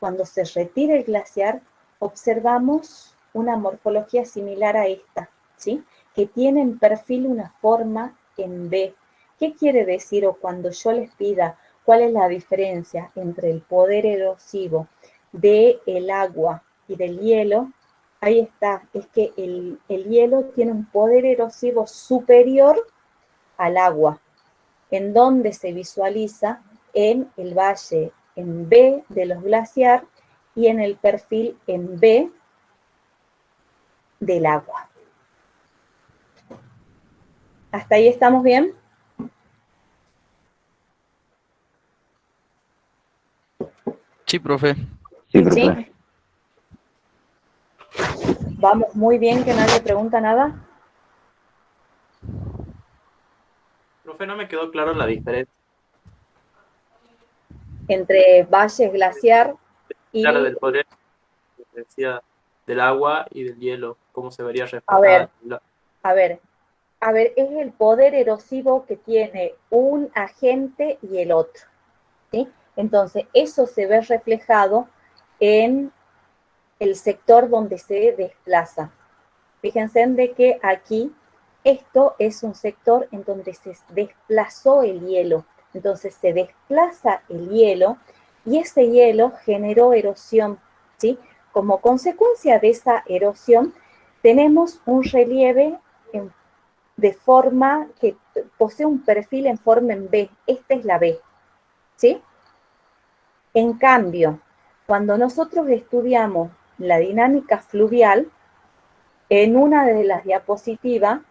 cuando se retira el glaciar, observamos una morfología similar a esta, ¿sí? Que tiene en perfil una forma en B. ¿Qué quiere decir? O cuando yo les pida cuál es la diferencia entre el poder erosivo del agua y del hielo, ahí está, es que el hielo tiene un poder erosivo superior al agua, en donde se visualiza en el valle en B de los glaciares y en el perfil en B del agua. ¿Hasta ahí estamos bien? Sí, profe. Sí, profe. Vamos muy bien, que nadie pregunta nada. Profe, no me quedó claro la diferencia. Entre valles glaciar y... Claro, del poder, decía, del agua y del hielo, cómo se vería A reflejada. ver, es el poder erosivo que tiene un agente y el otro, ¿sí? Entonces, eso se ve reflejado en el sector donde se desplaza. Fíjense en de que aquí, esto es un sector en donde se desplazó el hielo. Entonces, se desplaza el hielo y ese hielo generó erosión, ¿sí? Como consecuencia de esa erosión, tenemos un relieve de forma que posee un perfil en forma en B. Esta es la B, ¿sí? En cambio, cuando nosotros estudiamos la dinámica fluvial, en una de las diapositivas,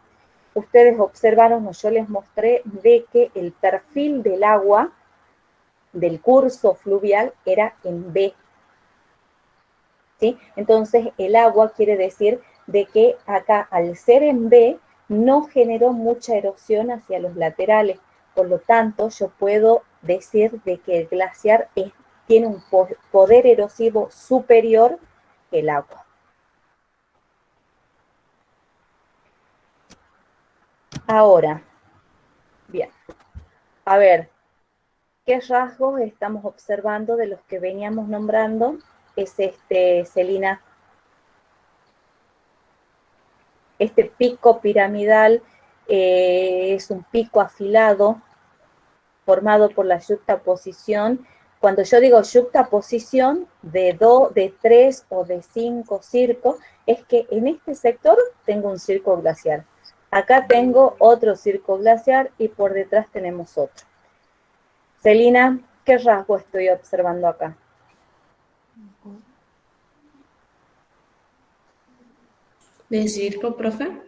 ustedes observaron, o yo les mostré, de que el perfil del agua del curso fluvial era en B, ¿sí? Entonces, el agua quiere decir de que acá, al ser en B, no generó mucha erosión hacia los laterales. Por lo tanto, yo puedo decir de que el glaciar tiene un poder erosivo superior que el agua. Ahora, bien, a ver, ¿qué rasgos estamos observando de los que veníamos nombrando? Es Celina, este pico piramidal es un pico afilado formado por la yuxtaposición. Cuando yo digo yuxtaposición de 3 o de 5 circos, es que en este sector tengo un circo glaciar. Acá tengo otro circo glaciar y por detrás tenemos otro. Celina, ¿qué rasgo estoy observando acá? ¿De circo, profe?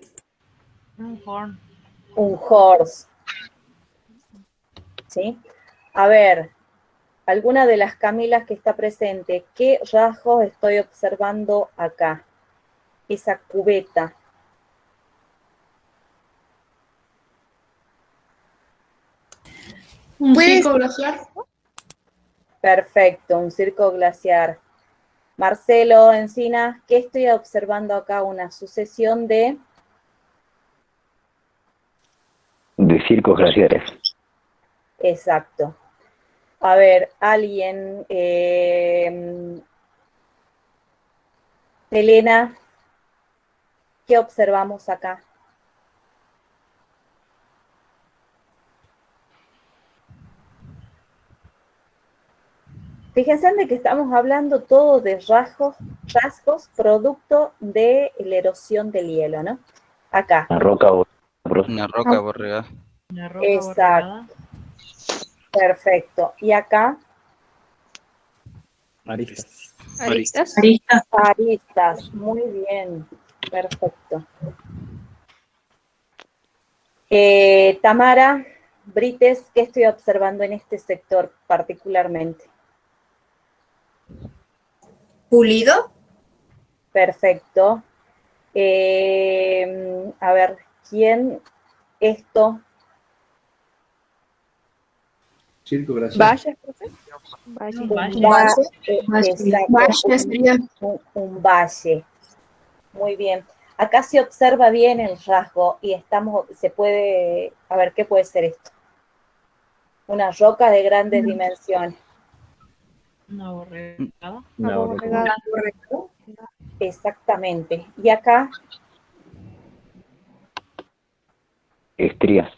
Un horn. Un horse. ¿Sí? A ver, alguna de las Camilas que está presente, ¿qué rasgos estoy observando acá? Esa cubeta. ¿Un circo glaciar? Perfecto, un circo glaciar. Marcelo Encina, ¿qué estoy observando acá? Una sucesión de circos glaciares. Exacto. A ver, alguien, Elena, ¿qué observamos acá? Fíjense de que estamos hablando todo de rasgos producto de la erosión del hielo, ¿no? Acá. Una roca borregada. Una roca Exacto. borregada. Perfecto. ¿Y acá? Aristas. Aristas. Muy bien. Perfecto. Tamara, Brites, ¿qué estoy observando en este sector particularmente? ¿Pulido? Perfecto. A ver, ¿quién? Esto. Circo glaciar. Valles, profe. Un valle. Muy bien. Acá se observa bien el rasgo y se puede, a ver, ¿qué puede ser esto? Una roca de grandes dimensiones. Una borregada. Una borregada. Exactamente. ¿Y acá? Estrías.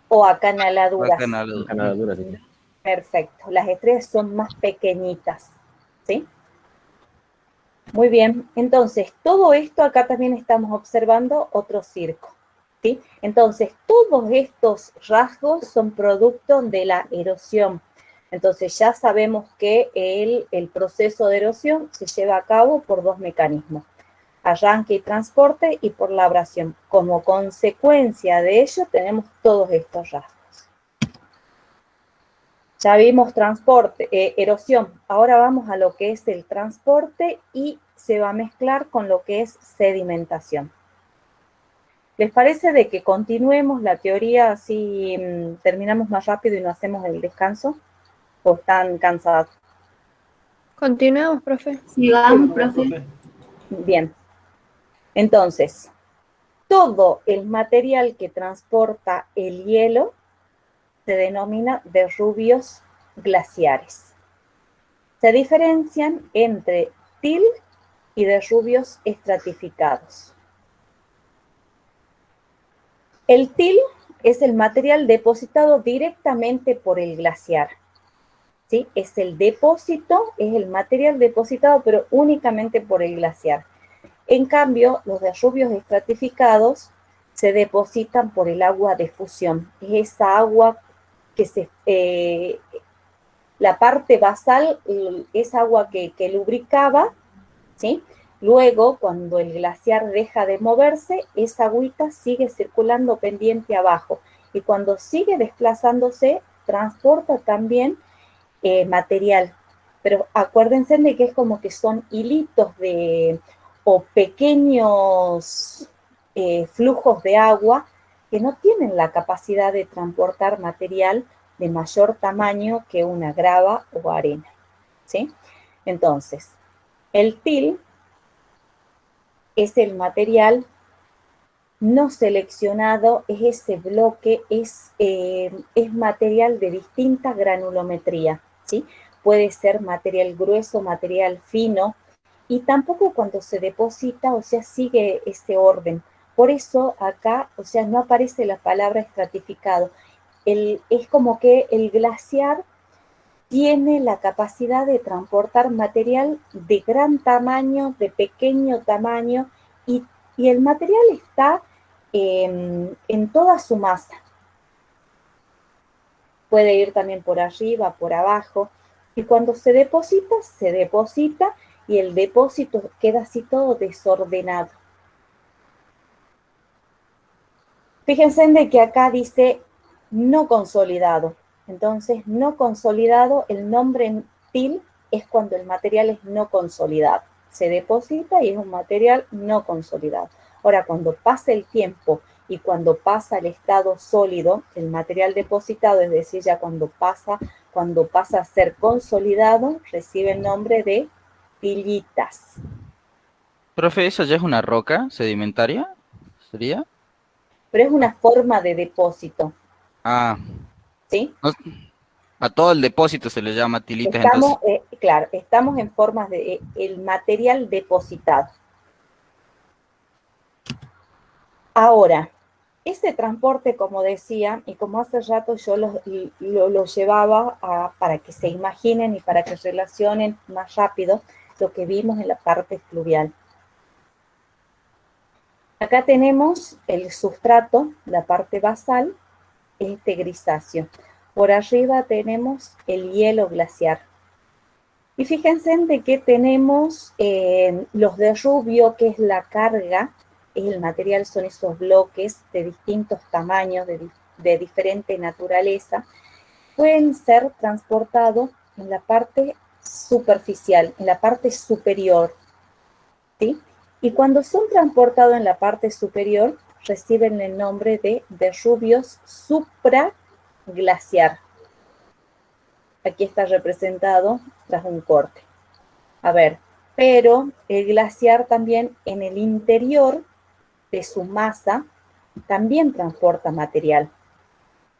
O acanaladuras. Acanaladuras, sí. Perfecto. Las estrellas son más pequeñitas, ¿sí? Muy bien. Entonces, todo esto acá también estamos observando otro circo, ¿sí? Entonces, todos estos rasgos son producto de la erosión. Entonces, ya sabemos que el proceso de erosión se lleva a cabo por dos mecanismos: arranque y transporte, y por la abrasión. Como consecuencia de ello, tenemos todos estos rasgos. Ya vimos transporte, erosión. Ahora vamos a lo que es el transporte y se va a mezclar con lo que es sedimentación. ¿Les parece de que continuemos la teoría así terminamos más rápido y no hacemos el descanso? ¿O están cansados? Continuemos, profe. Sigamos, profe. Bien. Entonces, todo el material que transporta el hielo se denomina derrubios glaciares. Se diferencian entre til y derrubios estratificados. El til es el material depositado directamente por el glaciar, ¿sí? Es el depósito, es el material depositado, pero únicamente por el glaciar. En cambio, los derrubios estratificados se depositan por el agua de fusión. Es esa agua que la parte basal es agua que lubricaba, ¿sí? Luego, cuando el glaciar deja de moverse, esa agüita sigue circulando pendiente abajo. Y cuando sigue desplazándose, transporta también material. Pero acuérdense de que es como que son hilitos o pequeños flujos de agua que no tienen la capacidad de transportar material de mayor tamaño que una grava o arena, ¿sí? Entonces, el til es el material no seleccionado, es ese bloque, es material de distinta granulometría, ¿sí? Puede ser material grueso, material fino, y tampoco cuando se deposita, o sea, sigue ese orden. Por eso acá, o sea, no aparece la palabra estratificado. Es como que el glaciar tiene la capacidad de transportar material de gran tamaño, de pequeño tamaño, y el material está en toda su masa. Puede ir también por arriba, por abajo, y cuando se deposita, y el depósito queda así todo desordenado. Fíjense en de que acá dice no consolidado. Entonces, no consolidado, el nombre en til es cuando el material es no consolidado. Se deposita y es un material no consolidado. Ahora, cuando pasa el tiempo y cuando pasa al estado sólido, el material depositado, es decir, ya cuando pasa a ser consolidado, recibe el nombre de tilitas. Profe, ¿eso ya es una roca sedimentaria? ¿Sería? Pero es una forma de depósito, Ah, ¿sí? no- a todo el depósito se le llama tilitas, entonces. Claro, estamos en formas de el material depositado. Ahora, ese transporte, como decía, y como hace rato yo lo llevaba para que se imaginen y para que relacionen más rápido lo que vimos en la parte fluvial. Acá tenemos el sustrato, la parte basal, este grisáceo. Por arriba tenemos el hielo glaciar. Y fíjense de que tenemos los de rubio, que es la carga, es el material, son esos bloques de distintos tamaños, de diferente naturaleza, pueden ser transportados en la parte superficial, en la parte superior, ¿sí? Y cuando son transportados en la parte superior, reciben el nombre de derrubios supraglaciar. Aquí está representado tras un corte. A ver, pero el glaciar también en el interior de su masa también transporta material.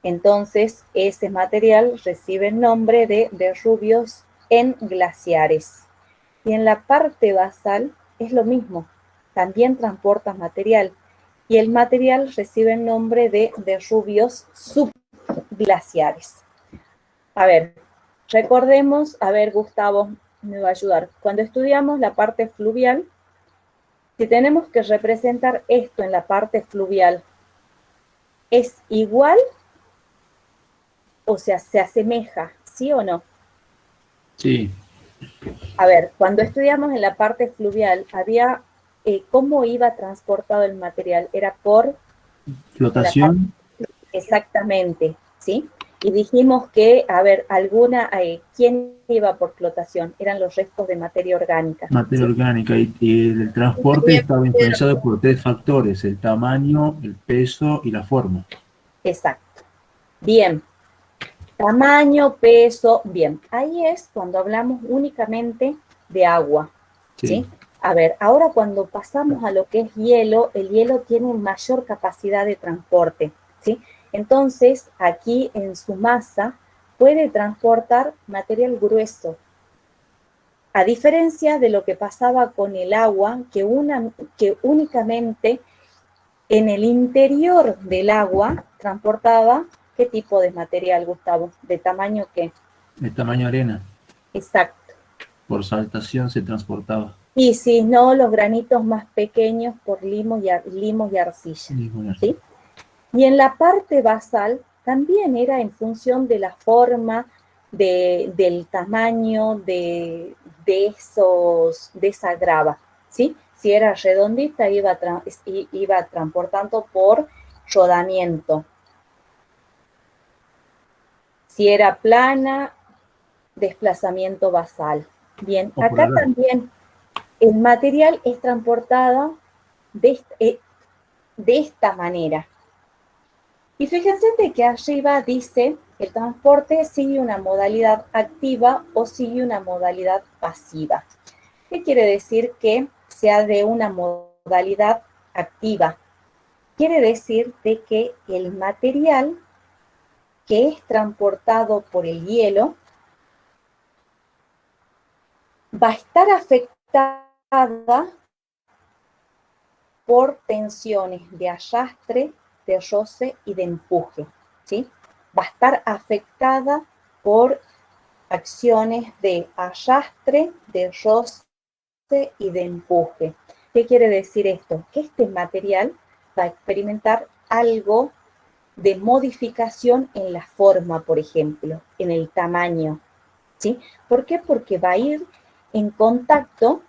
Entonces, ese material recibe el nombre de derrubios en glaciares. Y en la parte basal es lo mismo, también transporta material. Y el material recibe el nombre de derrubios subglaciares. A ver, recordemos, a ver, Gustavo me va a ayudar. Cuando estudiamos la parte fluvial, si tenemos que representar esto en la parte fluvial, ¿es igual o sea, se asemeja, sí o no? Sí. A ver, cuando estudiamos en la parte fluvial, había cómo iba transportado el material, era por Flotación. Exactamente, ¿sí? Y dijimos que, a ver, ¿quién iba por flotación? Eran los restos de materia orgánica. Materia ¿sí? orgánica y el transporte estaba influenciado por 3 factores: el tamaño, el peso y la forma. Exacto. Bien. Tamaño, peso, bien. Ahí es cuando hablamos únicamente de agua, ¿sí? A ver, ahora cuando pasamos a lo que es hielo, el hielo tiene mayor capacidad de transporte, ¿sí? Entonces, aquí en su masa puede transportar material grueso. A diferencia de lo que pasaba con el agua, que únicamente en el interior del agua transportaba, ¿qué tipo de material, Gustavo? ¿De tamaño qué? El tamaño arena. Exacto. Por saltación se transportaba. Y si no, los granitos más pequeños por limos y arcilla. ¿sí? Y en la parte basal también era en función de la forma, del tamaño de esa grava, ¿sí? Si era redondita, iba transportando por rodamiento. Si era plana, desplazamiento basal. Bien, acá también el material es transportado de esta manera. Y fíjense de que arriba dice que el transporte sigue una modalidad activa o sigue una modalidad pasiva. ¿Qué quiere decir que sea de una modalidad activa? Quiere decir de que el material que es transportado por el hielo va a estar afectada por tensiones de arrastre, de roce y de empuje, ¿sí? Va a estar afectada por acciones de arrastre, de roce y de empuje. ¿Qué quiere decir esto? Que este material va a experimentar algo de modificación en la forma, por ejemplo, en el tamaño, ¿sí? ¿Por qué? Porque va a ir en contacto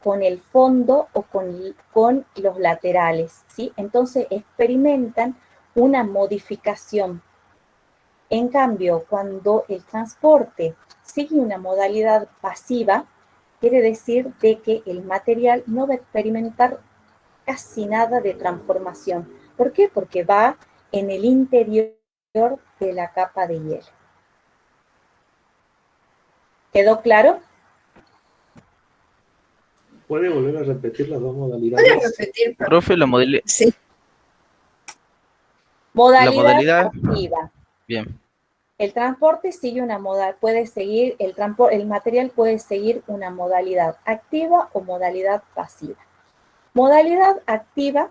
con el fondo o con los laterales, ¿sí? Entonces experimentan una modificación. En cambio, cuando el transporte sigue una modalidad pasiva, quiere decir de que el material no va a experimentar casi nada de transformación. ¿Por qué? Porque va en el interior de la capa de hielo. ¿Quedó claro? ¿Puede volver a repetir las dos modalidades? ¿Puede repetir? Profe, la modalidad. Sí. Modalidad activa. Bien. El transporte sigue una modalidad, el material puede seguir una modalidad activa o modalidad pasiva. Modalidad activa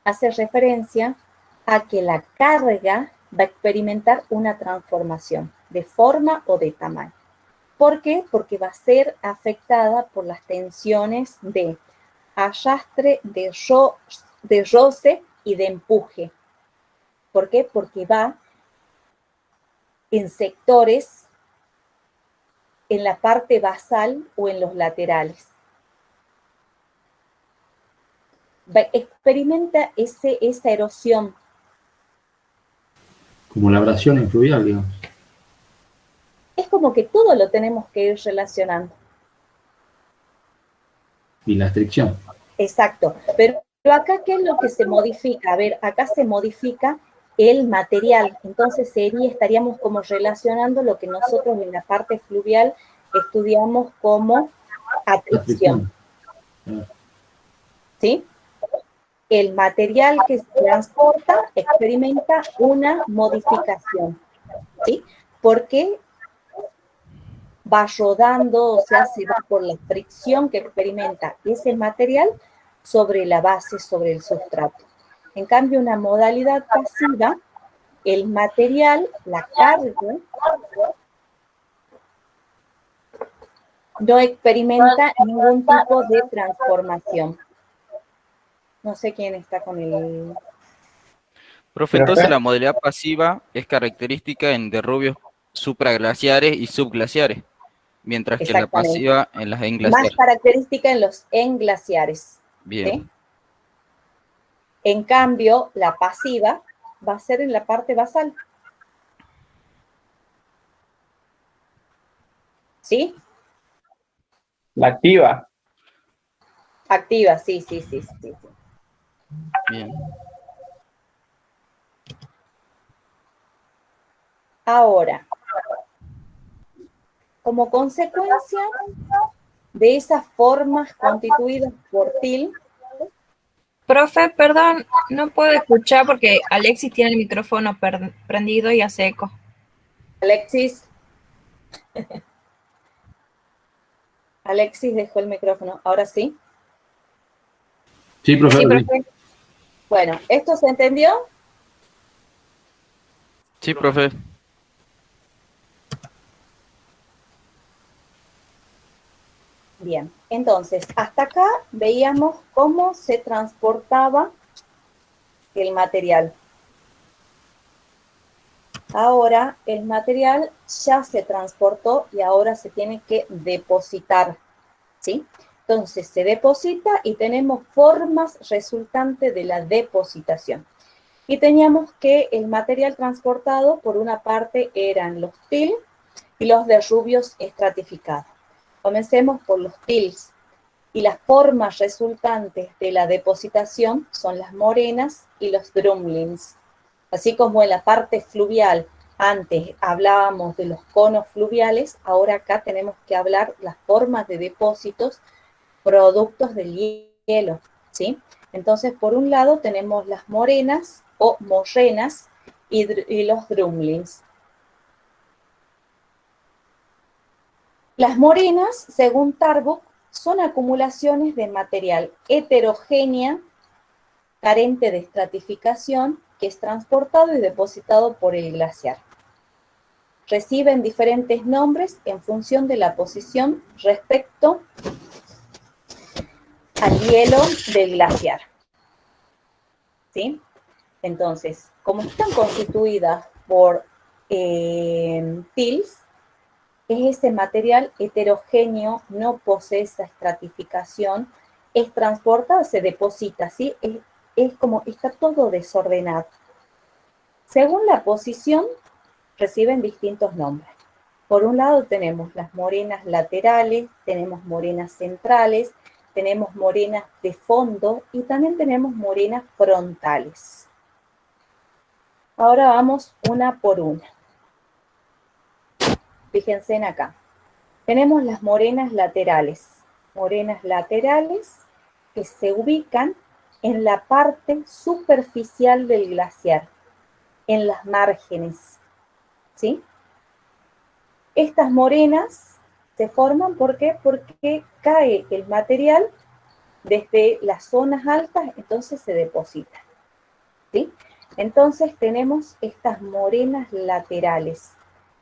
hace referencia a que la carga va a experimentar una transformación de forma o de tamaño. ¿Por qué? Porque va a ser afectada por las tensiones de arrastre, de roce y de empuje. ¿Por qué? Porque va en sectores en la parte basal o en los laterales. Experimenta esa erosión. Como la abrasión en fluvial, digamos. Es como que todo lo tenemos que ir relacionando. Y la fricción. Exacto. Pero acá, ¿qué es lo que se modifica? A ver, acá se modifica el material. Entonces estaríamos como relacionando lo que nosotros en la parte fluvial estudiamos como atracción. ¿Sí? El material que se transporta experimenta una modificación. ¿Sí? Porque va rodando, o sea, se va por la fricción que experimenta ese material sobre la base, sobre el sustrato. En cambio, una modalidad pasiva el material, la carga, no experimenta ningún tipo de transformación. No sé quién está con el... Profe, entonces la modalidad pasiva es característica en derrubios supraglaciares y subglaciares, mientras que la Exactamente. pasiva en las Más englaciares. característica en los englaciares. Bien. ¿Sí? En cambio, la pasiva va a ser en la parte basal. ¿Sí? La activa. Activa, sí. Bien. Ahora, como consecuencia de esas formas constituidas por til, Profe, perdón, no puedo escuchar porque Alexis tiene el micrófono prendido y hace eco. Alexis dejó el micrófono. ¿Ahora sí? Sí, profe. Sí, profe. Bueno, ¿esto se entendió? Sí, profe. Bien, entonces, hasta acá veíamos cómo se transportaba el material. Ahora el material ya se transportó y ahora se tiene que depositar, ¿sí? Entonces se deposita y tenemos formas resultantes de la depositación. Y teníamos que el material transportado, por una parte, eran los til y los derrubios estratificados. Comencemos por los tils. Y las formas resultantes de la depositación son las morenas y los drumlins. Así como en la parte fluvial, antes hablábamos de los conos fluviales, ahora acá tenemos que hablar las formas de depósitos productos del hielo, ¿sí? Entonces, por un lado tenemos las morenas o morrenas y los drumlins. Las morenas, según Tarbuck, son acumulaciones de material heterogénea, carente de estratificación, que es transportado y depositado por el glaciar. Reciben diferentes nombres en función de la posición respecto al hielo del glaciar. ¿Sí? Entonces, como están constituidas por tils, es ese material heterogéneo, no posee esa estratificación, es transportado, se deposita, ¿sí? Es como, está todo desordenado. Según la posición, reciben distintos nombres. Por un lado tenemos las morenas laterales, tenemos morenas centrales, tenemos morenas de fondo y también tenemos morenas frontales. Ahora vamos una por una. Fíjense en acá. Tenemos las morenas laterales. Morenas laterales que se ubican en la parte superficial del glaciar, en las márgenes, ¿sí? Estas morenas se forman, ¿por qué? Porque cae el material desde las zonas altas, entonces se deposita, ¿sí? Entonces tenemos estas morenas laterales.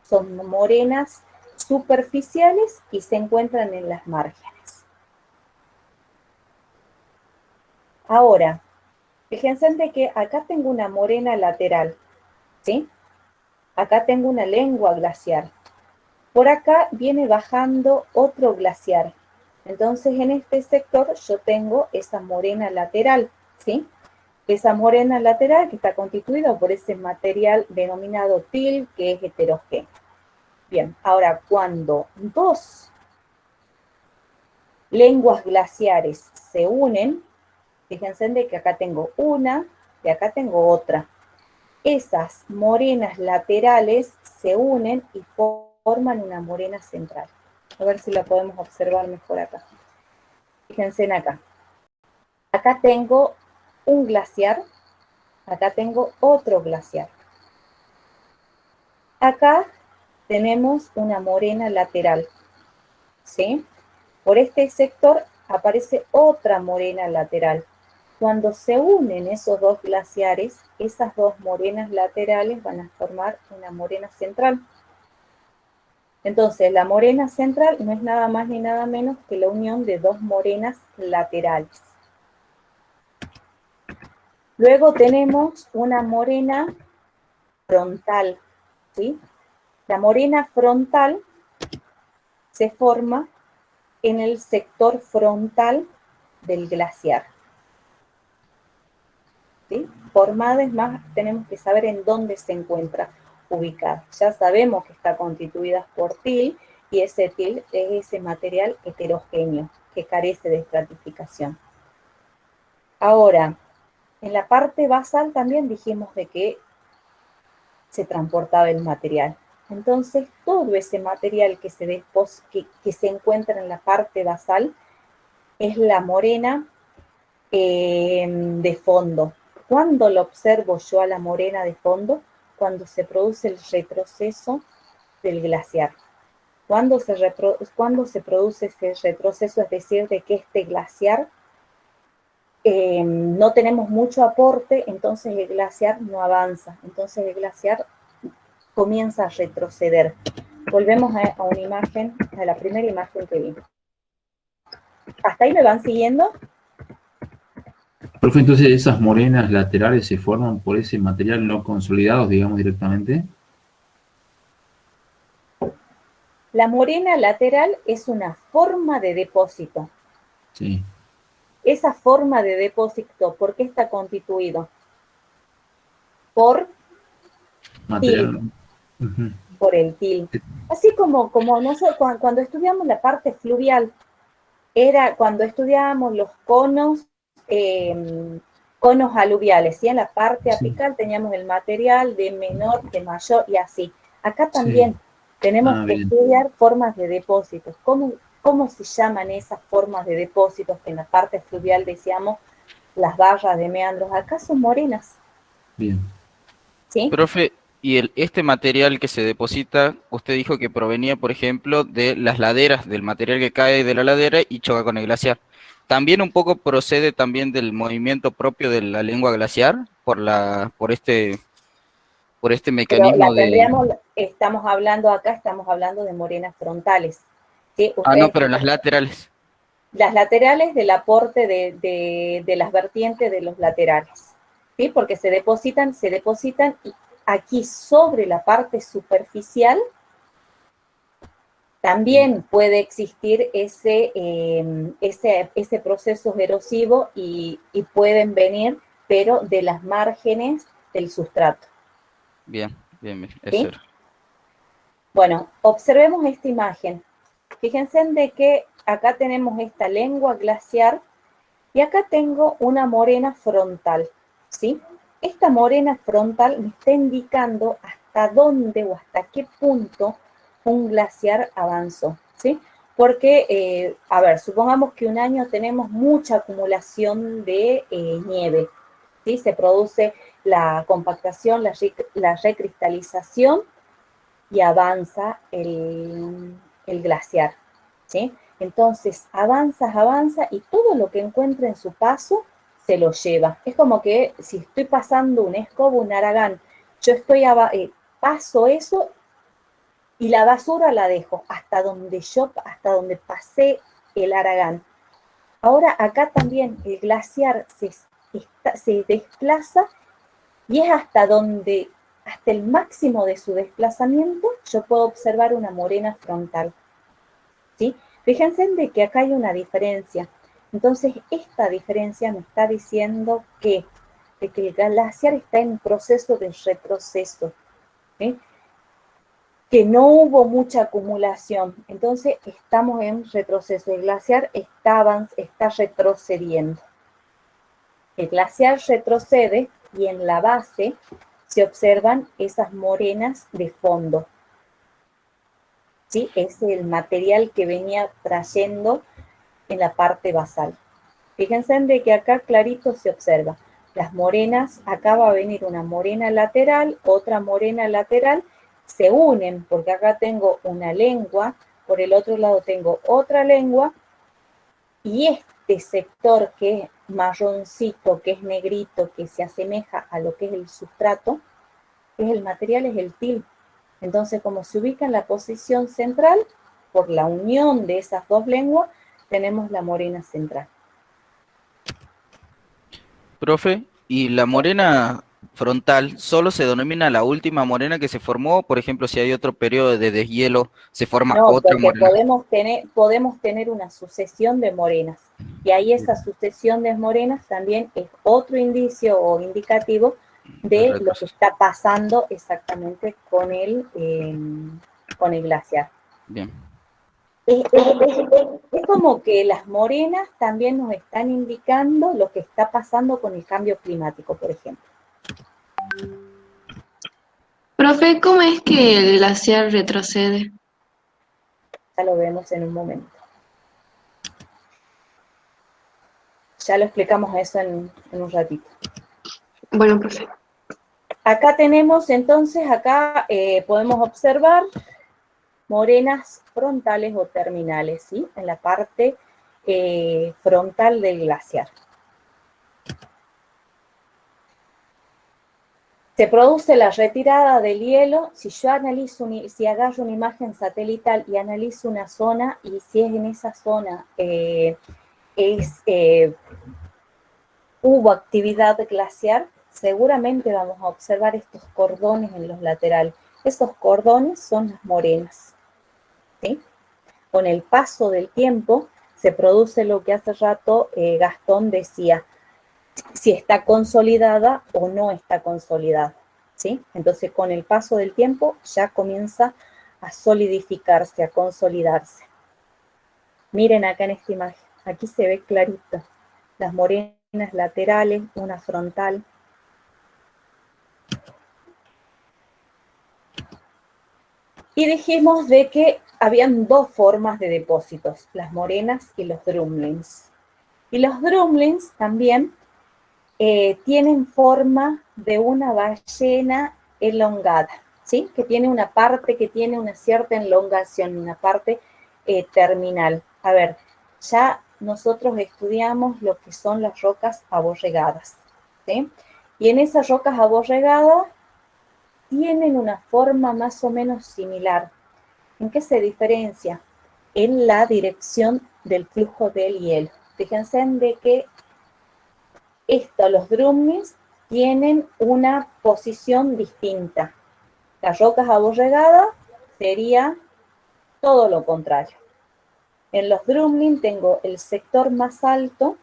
Son morenas superficiales y se encuentran en las márgenes. Ahora, fíjense de que acá tengo una morena lateral, ¿sí? Acá tengo una lengua glaciar. Por acá viene bajando otro glaciar. Entonces, en este sector yo tengo esa morena lateral, ¿sí? Esa morena lateral que está constituida por ese material denominado til, que es heterogéneo. Bien, ahora cuando dos lenguas glaciares se unen, fíjense de que acá tengo una y acá tengo otra. Esas morenas laterales se unen y forman una morena central. A ver si la podemos observar mejor acá. Fíjense en acá. Acá tengo un glaciar, acá tengo otro glaciar. Acá tenemos una morena lateral, ¿sí? Por este sector aparece otra morena lateral. Cuando se unen esos dos glaciares, esas dos morenas laterales van a formar una morena central. Entonces, la morena central no es nada más ni nada menos que la unión de dos morenas laterales. Luego tenemos una morena frontal, ¿sí? La morena frontal se forma en el sector frontal del glaciar, ¿sí? Formada, es más, tenemos que saber en dónde se encuentra ubicada. Ya sabemos que está constituida por til, y ese til es ese material heterogéneo que carece de estratificación. Ahora, en la parte basal también dijimos de que se transportaba el material. Entonces, todo ese material que se encuentra en la parte basal es la morena de fondo. ¿Cuándo lo observo yo a la morena de fondo? Cuando se produce el retroceso del glaciar. Cuando se produce ese retroceso, es decir, de que este glaciar no tenemos mucho aporte, entonces el glaciar no avanza, entonces el glaciar comienza a retroceder. Volvemos a una imagen, a la primera imagen que vimos. ¿Hasta ahí me van siguiendo? Profe, entonces esas morenas laterales se forman por ese material no consolidado, digamos, directamente. La morena lateral es una forma de depósito. Sí. Esa forma de depósito, ¿por qué está constituido? Por Material. til. Por el til. Así como nosotros cuando estudiamos la parte fluvial, era cuando estudiábamos los conos aluviales, ¿sí? En la parte apical teníamos el material de menor, de mayor y así. Acá también tenemos que estudiar formas de depósitos. ¿Cómo se llaman esas formas de depósitos que en la parte fluvial decíamos las barras de meandros? Acá son morenas. Bien. ¿Sí? Profe, y este material que se deposita, usted dijo que provenía, por ejemplo, de las laderas, del material que cae de la ladera y choca con el glaciar. ¿También un poco procede también del movimiento propio de la lengua glaciar por este mecanismo? Pero la tendríamos, estamos hablando de morenas frontales. ¿Sí? No, pero las laterales. Las laterales del aporte de las vertientes de los laterales, ¿sí? Porque se depositan y aquí sobre la parte superficial también puede existir ese proceso erosivo y pueden venir, pero de las márgenes del sustrato. Bien, ¿Sí? Bueno, observemos esta imagen. Fíjense en de que acá tenemos esta lengua glaciar y acá tengo una morena frontal, ¿sí? Esta morena frontal me está indicando hasta dónde o hasta qué punto un glaciar avanzó, ¿sí? Porque, supongamos que un año tenemos mucha acumulación de nieve, ¿sí? Se produce la compactación, la recristalización y avanza el glaciar, ¿sí? Entonces avanza y todo lo que encuentra en su paso se lo lleva. Es como que si estoy pasando un escobo, un haragán, yo paso eso y la basura la dejo hasta donde pasé el haragán. Ahora acá también el glaciar se desplaza y es hasta el máximo de su desplazamiento, yo puedo observar una morena frontal, ¿sí? Fíjense de que acá hay una diferencia. Entonces, esta diferencia me está diciendo que el glaciar está en proceso de retroceso, ¿sí? Que no hubo mucha acumulación. Entonces, estamos en retroceso. El glaciar está retrocediendo. El glaciar retrocede y en la base se observan esas morenas de fondo. ¿Sí? Es el material que venía trayendo en la parte basal. Fíjense en de que acá clarito se observa. Las morenas, acá va a venir una morena lateral, otra morena lateral, se unen, porque acá tengo una lengua, por el otro lado tengo otra lengua, y este sector que marroncito, que es negrito, que se asemeja a lo que es el sustrato, es el material, es el til. Entonces, como se ubica en la posición central, por la unión de esas dos lenguas, tenemos la morena central. Profe, ¿y la morena frontal solo se denomina la última morena que se formó? Por ejemplo, si hay otro periodo de deshielo, ¿se forma No, otra porque morena? podemos tener una sucesión de morenas. Y ahí esa sucesión de morenas también es otro indicio o indicativo de lo que está pasando exactamente con el glaciar. Bien. Es como que las morenas también nos están indicando lo que está pasando con el cambio climático, por ejemplo. Profe, ¿cómo es que el glaciar retrocede? Ya lo vemos en un momento. Ya lo explicamos eso en un ratito. Bueno, profe. Acá tenemos entonces, podemos observar morenas frontales o terminales, ¿sí? En la parte frontal del glaciar. Se produce la retirada del hielo. Si yo si agarro una imagen satelital y analizo una zona, y si es en esa zona hubo actividad glaciar, seguramente vamos a observar estos cordones en los laterales. Esos cordones son las morenas, ¿sí? Con el paso del tiempo se produce lo que hace rato Gastón decía, si está consolidada o no está consolidada, ¿sí? Entonces, con el paso del tiempo ya comienza a solidificarse, a consolidarse. Miren acá en esta imagen, aquí se ve clarito, las morenas laterales, una frontal. Y dijimos de que habían dos formas de depósitos, las morenas y los drumlins. Y los drumlins también tienen forma de una ballena elongada, ¿sí? Que tiene una parte que tiene una cierta elongación, una parte terminal. A ver, ya nosotros estudiamos lo que son las rocas aborregadas, ¿sí? Y en esas rocas aborregadas tienen una forma más o menos similar. ¿En qué se diferencia? En la dirección del flujo del hielo. Fíjense en de que los drumlins tienen una posición distinta. Las rocas aborregadas sería todo lo contrario. En los drumlins tengo el sector más alto,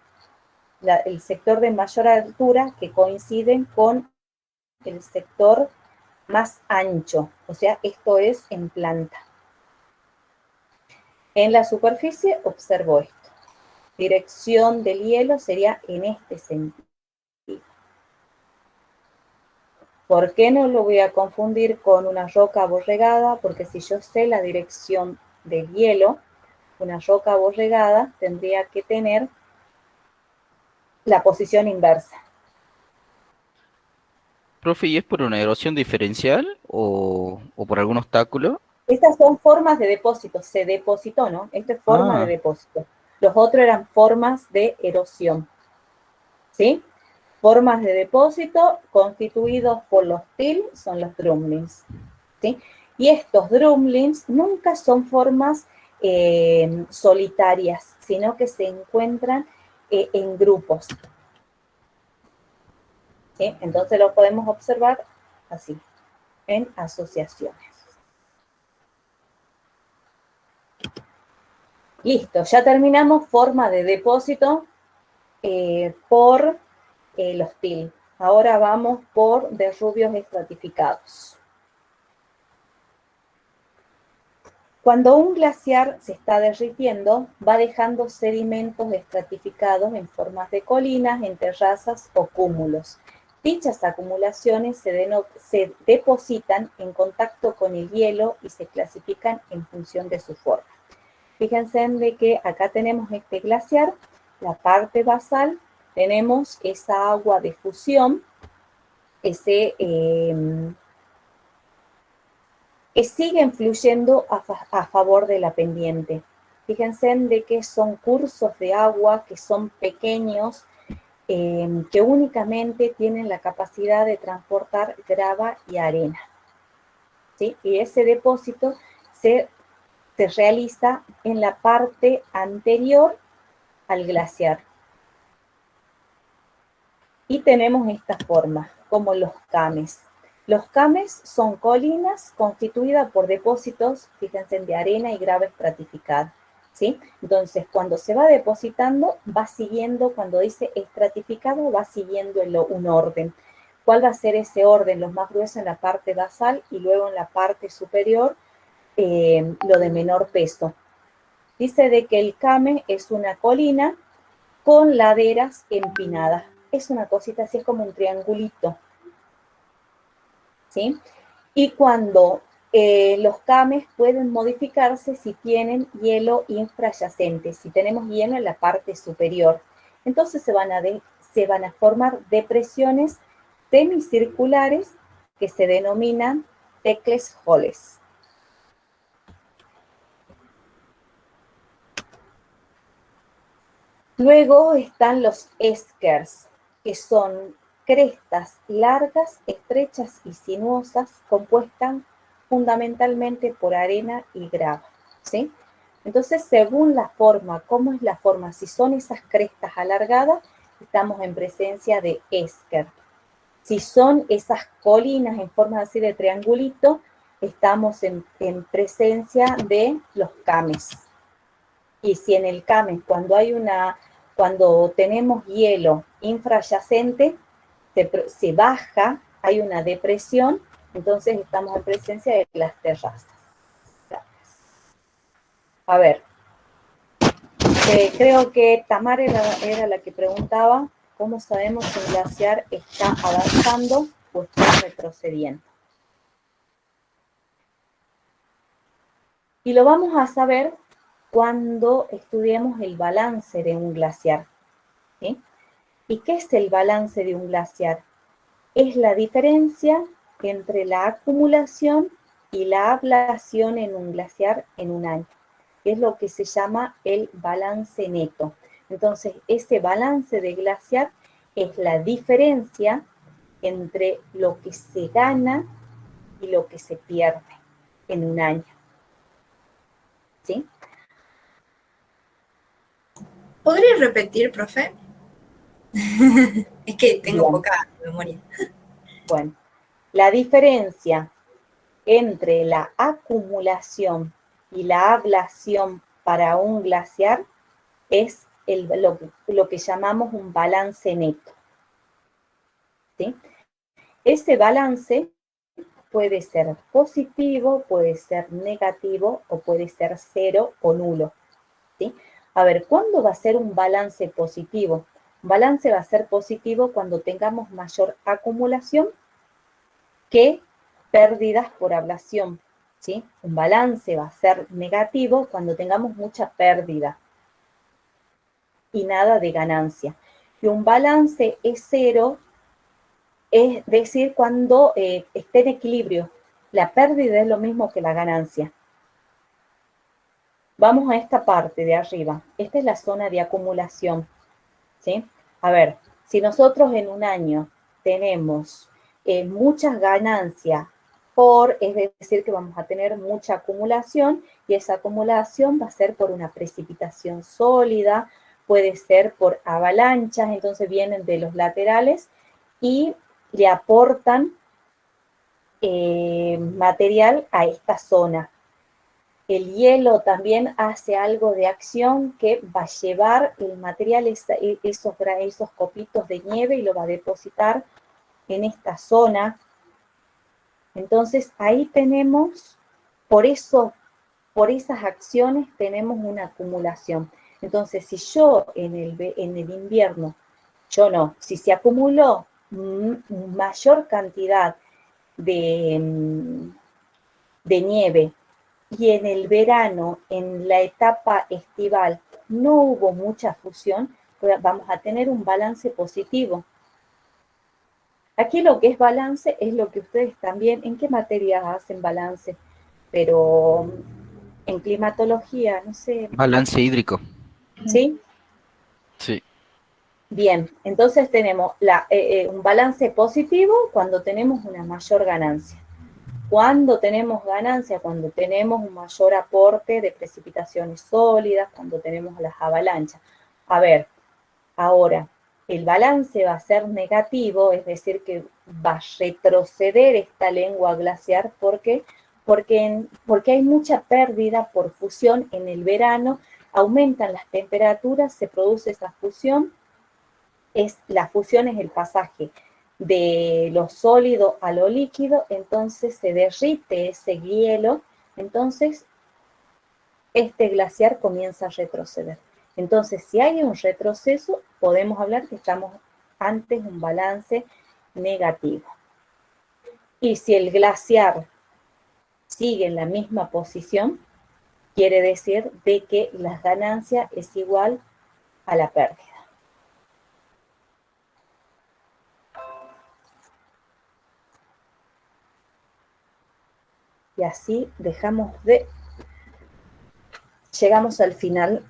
el sector de mayor altura, que coinciden con el sector más ancho. O sea, esto es en planta. En la superficie observo esto. Dirección del hielo sería en este sentido. ¿Por qué no lo voy a confundir con una roca aborregada? Porque si yo sé la dirección del hielo, una roca aborregada tendría que tener la posición inversa. Profe, ¿y es por una erosión diferencial o por algún obstáculo? Estas son formas de depósito. Se depositó, ¿no? Esto es forma de depósito. Los otros eran formas de erosión. ¿Sí? Formas de depósito constituidos por los til son los drumlins, ¿sí? Y estos drumlins nunca son formas solitarias, sino que se encuentran en grupos, ¿sí? Entonces lo podemos observar así, en asociaciones. Listo, ya terminamos forma de depósito por los til. Ahora vamos por derrubios estratificados. Cuando un glaciar se está derritiendo, va dejando sedimentos estratificados en formas de colinas, en terrazas o cúmulos. Dichas acumulaciones se depositan en contacto con el hielo y se clasifican en función de su forma. Fíjense en de que acá tenemos este glaciar, la parte basal, tenemos esa agua de fusión, que siguen fluyendo a favor de la pendiente. Fíjense en de que son cursos de agua que son pequeños, que únicamente tienen la capacidad de transportar grava y arena, ¿sí? Y ese depósito se realiza en la parte anterior al glaciar. Y tenemos esta forma, como los cames. Los cames son colinas constituidas por depósitos, fíjense, de arena y grava estratificada, ¿sí? Entonces, cuando se va depositando, va siguiendo, cuando dice estratificado, va siguiendo un orden. ¿Cuál va a ser ese orden? Los más gruesos en la parte basal y luego en la parte superior, lo de menor peso. Dice de que el came es una colina con laderas empinadas. Es una cosita así, es como un triangulito, ¿sí? Y cuando los cames pueden modificarse si tienen hielo infrayacente, si tenemos hielo en la parte superior. Entonces se van a formar depresiones semicirculares que se denominan Tekles Holes. Luego están los eskers, que son crestas largas, estrechas y sinuosas, compuestas fundamentalmente por arena y grava, ¿sí? Entonces, según la forma, ¿cómo es la forma? Si son esas crestas alargadas, estamos en presencia de esker. Si son esas colinas en forma así de triangulito, estamos en presencia de los cames. Y si en el came, cuando tenemos hielo infrayacente, se baja, hay una depresión, entonces estamos en presencia de las terrazas. A ver, creo que Tamara era la que preguntaba cómo sabemos si un glaciar está avanzando o está retrocediendo. Y lo vamos a saber cuando estudiemos el balance de un glaciar, ¿sí? ¿Y qué es el balance de un glaciar? Es la diferencia entre la acumulación y la ablación en un glaciar en un año. Es lo que se llama el balance neto. Entonces, ese balance de glaciar es la diferencia entre lo que se gana y lo que se pierde en un año. ¿Sí? ¿Podría repetir, profe? Es que tengo poca memoria. Bueno, la diferencia entre la acumulación y la ablación para un glaciar es lo que llamamos un balance neto, ¿sí? Ese balance puede ser positivo, puede ser negativo o puede ser cero o nulo, ¿sí? A ver, ¿cuándo va a ser un balance positivo? Un balance va a ser positivo cuando tengamos mayor acumulación que pérdidas por ablación, ¿sí? Un balance va a ser negativo cuando tengamos mucha pérdida y nada de ganancia. Y un balance es cero, es decir, cuando esté en equilibrio. La pérdida es lo mismo que la ganancia. Vamos a esta parte de arriba. Esta es la zona de acumulación, ¿sí? A ver, si nosotros en un año tenemos muchas ganancias es decir, que vamos a tener mucha acumulación y esa acumulación va a ser por una precipitación sólida, puede ser por avalanchas, entonces vienen de los laterales y le aportan material a esta zona. El hielo también hace algo de acción que va a llevar el material, esos copitos de nieve y lo va a depositar en esta zona. Entonces ahí tenemos, por esas acciones tenemos una acumulación. Entonces si yo en el invierno, si se acumuló mayor cantidad de nieve y en el verano, en la etapa estival, no hubo mucha fusión, pues vamos a tener un balance positivo. Aquí lo que es balance es lo que ustedes también, ¿en qué materias hacen balance? Pero en climatología, no sé. Balance hídrico. ¿Sí? Sí. Bien, entonces tenemos un balance positivo cuando tenemos una mayor ganancia. Cuando tenemos ganancia, cuando tenemos un mayor aporte de precipitaciones sólidas, cuando tenemos las avalanchas. A ver, ahora, el balance va a ser negativo, es decir, que va a retroceder esta lengua glaciar. ¿Por qué? Porque hay mucha pérdida por fusión en el verano, aumentan las temperaturas, se produce esa fusión. La fusión es el pasaje de lo sólido a lo líquido, entonces se derrite ese hielo, entonces este glaciar comienza a retroceder. Entonces, si hay un retroceso, podemos hablar que estamos ante un balance negativo. Y si el glaciar sigue en la misma posición, quiere decir de que la ganancia es igual a la pérdida. Y así llegamos al final